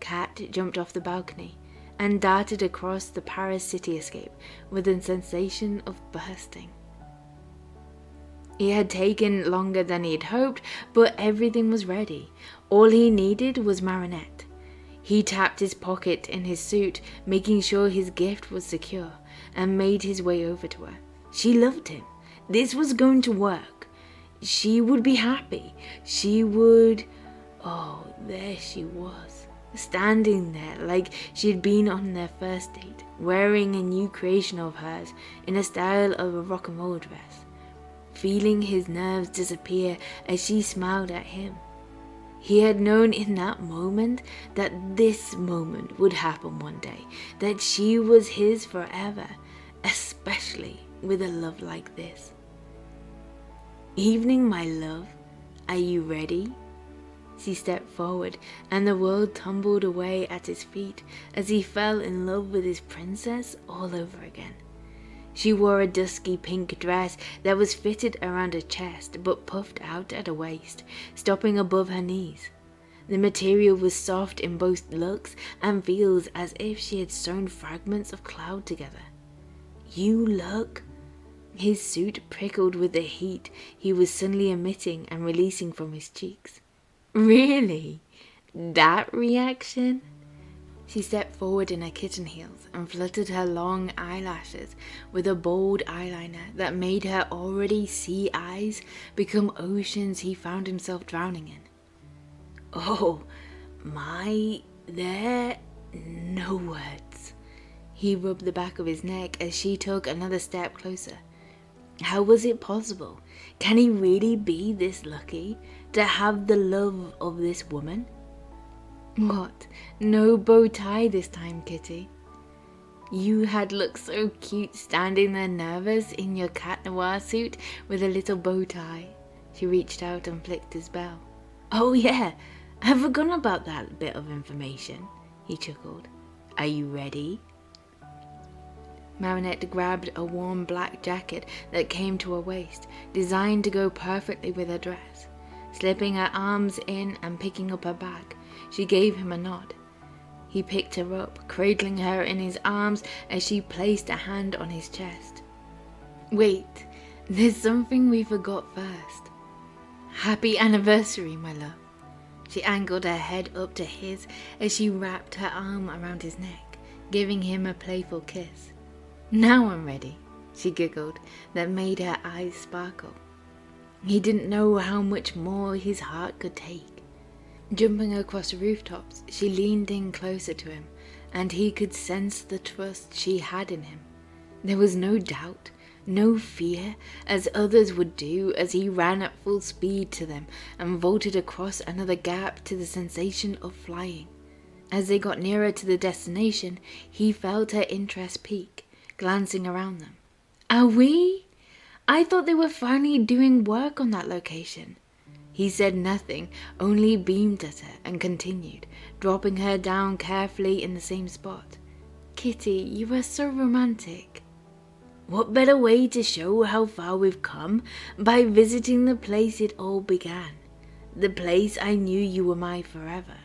Kat jumped off the balcony and darted across the Paris cityscape with a sensation of bursting. It had taken longer than he had hoped, but everything was ready. All he needed was Marinette. He tapped his pocket in his suit, making sure his gift was secure, and made his way over to her. She loved him. This was going to work. She would be happy. She would... Oh, there she was, standing there like she had been on their first date, wearing a new creation of hers in a style of a rock and roll dress, feeling his nerves disappear as she smiled at him. He had known in that moment that this moment would happen one day, that she was his forever, especially with a love like this. Evening, my love, are you ready? She stepped forward, and the world tumbled away at his feet as he fell in love with his princess all over again. She wore a dusky pink dress that was fitted around her chest but puffed out at her waist, stopping above her knees. The material was soft in both looks and feels as if she had sewn fragments of cloud together. You look... His suit prickled with the heat he was suddenly emitting and releasing from his cheeks. Really? That reaction? She stepped forward in her kitten heels and fluttered her long eyelashes with a bold eyeliner that made her already sea eyes become oceans he found himself drowning in. Oh, there, no words. He rubbed the back of his neck as she took another step closer. How was it possible? Can he really be this lucky to have the love of this woman? What? No bow tie this time, kitty? You had looked so cute standing there nervous in your Cat Noir suit with a little bow tie. She reached out and flicked his bell. Oh yeah, I've forgotten about that bit of information, he chuckled. Are you ready? Marinette grabbed a warm black jacket that came to her waist, designed to go perfectly with her dress. Slipping her arms in and picking up her bag, she gave him a nod. He picked her up, cradling her in his arms as she placed a hand on his chest. Wait, there's something we forgot first. Happy anniversary, my love. She angled her head up to his as she wrapped her arm around his neck, giving him a playful kiss. Now I'm ready, she giggled, that made her eyes sparkle. He didn't know how much more his heart could take. Jumping across the rooftops, she leaned in closer to him, and he could sense the trust she had in him. There was no doubt, no fear, as others would do as he ran at full speed to them and vaulted across another gap to the sensation of flying. As they got nearer to the destination, he felt her interest peak, glancing around them. Are we? I thought they were finally doing work on that location. He said nothing, only beamed at her and continued, dropping her down carefully in the same spot. Kitty, you are so romantic. What better way to show how far we've come by visiting the place it all began, the place I knew you were my forever.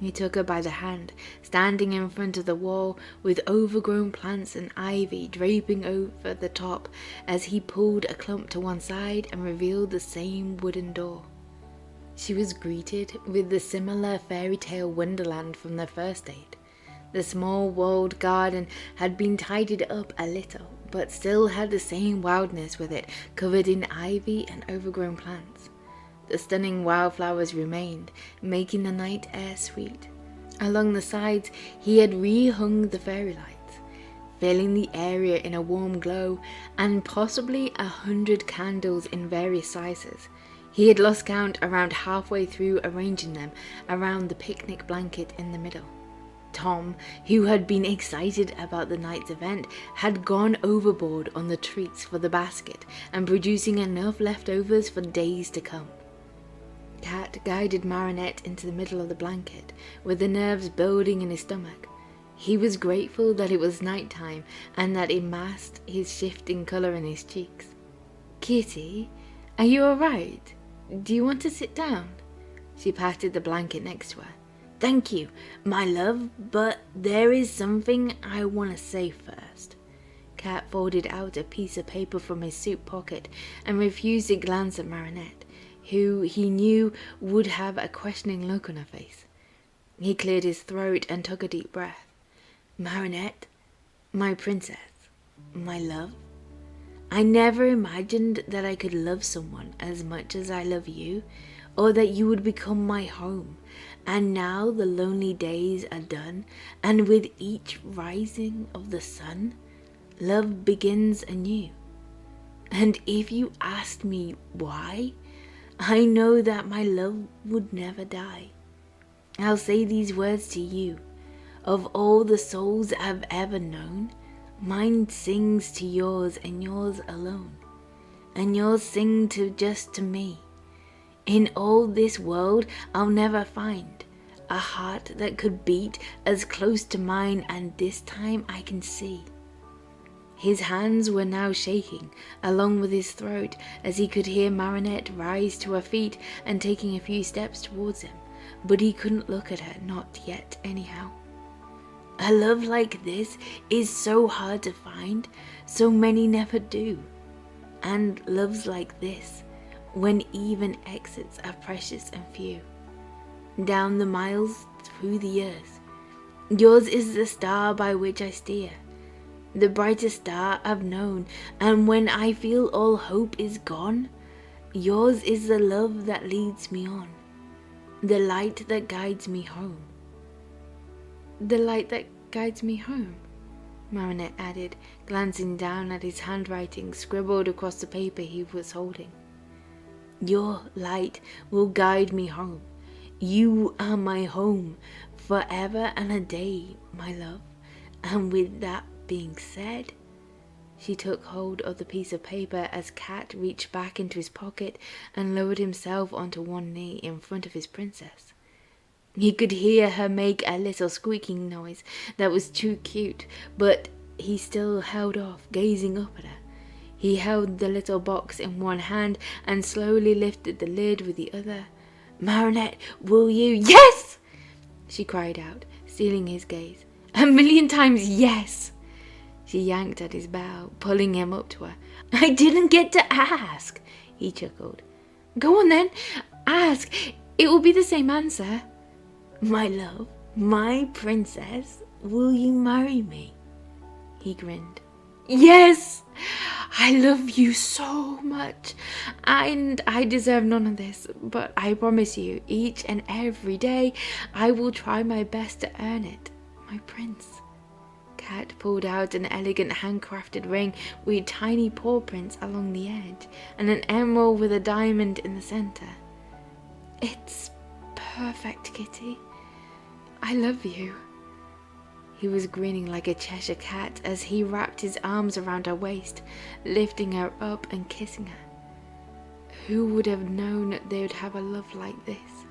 He took her by the hand, standing in front of the wall with overgrown plants and ivy draping over the top as he pulled a clump to one side and revealed the same wooden door. She was greeted with the similar fairy tale wonderland from their first date. The small walled garden had been tidied up a little, but still had the same wildness with it, covered in ivy and overgrown plants. The stunning wildflowers remained, making the night air sweet. Along the sides, he had rehung the fairy lights, filling the area in a warm glow, and possibly 100 candles in various sizes. He had lost count around halfway through arranging them around the picnic blanket in the middle. Tom, who had been excited about the night's event, had gone overboard on the treats for the basket and producing enough leftovers for days to come. Cat guided Marinette into the middle of the blanket, with the nerves building in his stomach. He was grateful that it was night time and that it masked his shifting colour in his cheeks. "Kitty, are you all right? Do you want to sit down?" She patted the blanket next to her. "Thank you, my love, but there is something I want to say first." Cat folded out a piece of paper from his suit pocket and refused to glance at Marinette, who he knew would have a questioning look on her face. He cleared his throat and took a deep breath. "Marinette, my princess, my love, I never imagined that I could love someone as much as I love you, or that you would become my home. And now the lonely days are done, and with each rising of the sun, love begins anew. And if you asked me why, I know that my love would never die. I'll say these words to you. Of all the souls I've ever known, mine sings to yours and yours alone, and yours sing just to me. In all this world I'll never find a heart that could beat as close to mine, and this time I can see." His hands were now shaking, along with his throat, as he could hear Marinette rise to her feet and taking a few steps towards him, but he couldn't look at her, not yet anyhow. "A love like this is so hard to find, so many never do. And loves like this, when even exits are precious and few. Down the miles, through the years, yours is the star by which I steer, the brightest star I've known, and when I feel all hope is gone, yours is the love that leads me on, the light that guides me home." "The light that guides me home," Marinette added, glancing down at his handwriting scribbled across the paper he was holding. "Your light will guide me home. You are my home, forever and a day, my love. And with that being said," she took hold of the piece of paper as Cat reached back into his pocket and lowered himself onto one knee in front of his princess. He could hear her make a little squeaking noise that was too cute, but he still held off, gazing up at her. He held the little box in one hand and slowly lifted the lid with the other. "Marinette, will you—" "Yes!" she cried out, stealing his gaze. "A million times yes!" She yanked at his bow, pulling him up to her. "I didn't get to ask," he chuckled. "Go on then, ask. It will be the same answer." "My love, my princess, will you marry me?" He grinned. "Yes! I love you so much, and I deserve none of this, but I promise you, each and every day, I will try my best to earn it, my prince." Cat pulled out an elegant handcrafted ring with tiny paw prints along the edge, and an emerald with a diamond in the center. "It's perfect, Kitty. I love you." He was grinning like a Cheshire cat as he wrapped his arms around her waist, lifting her up and kissing her. Who would have known they would have a love like this?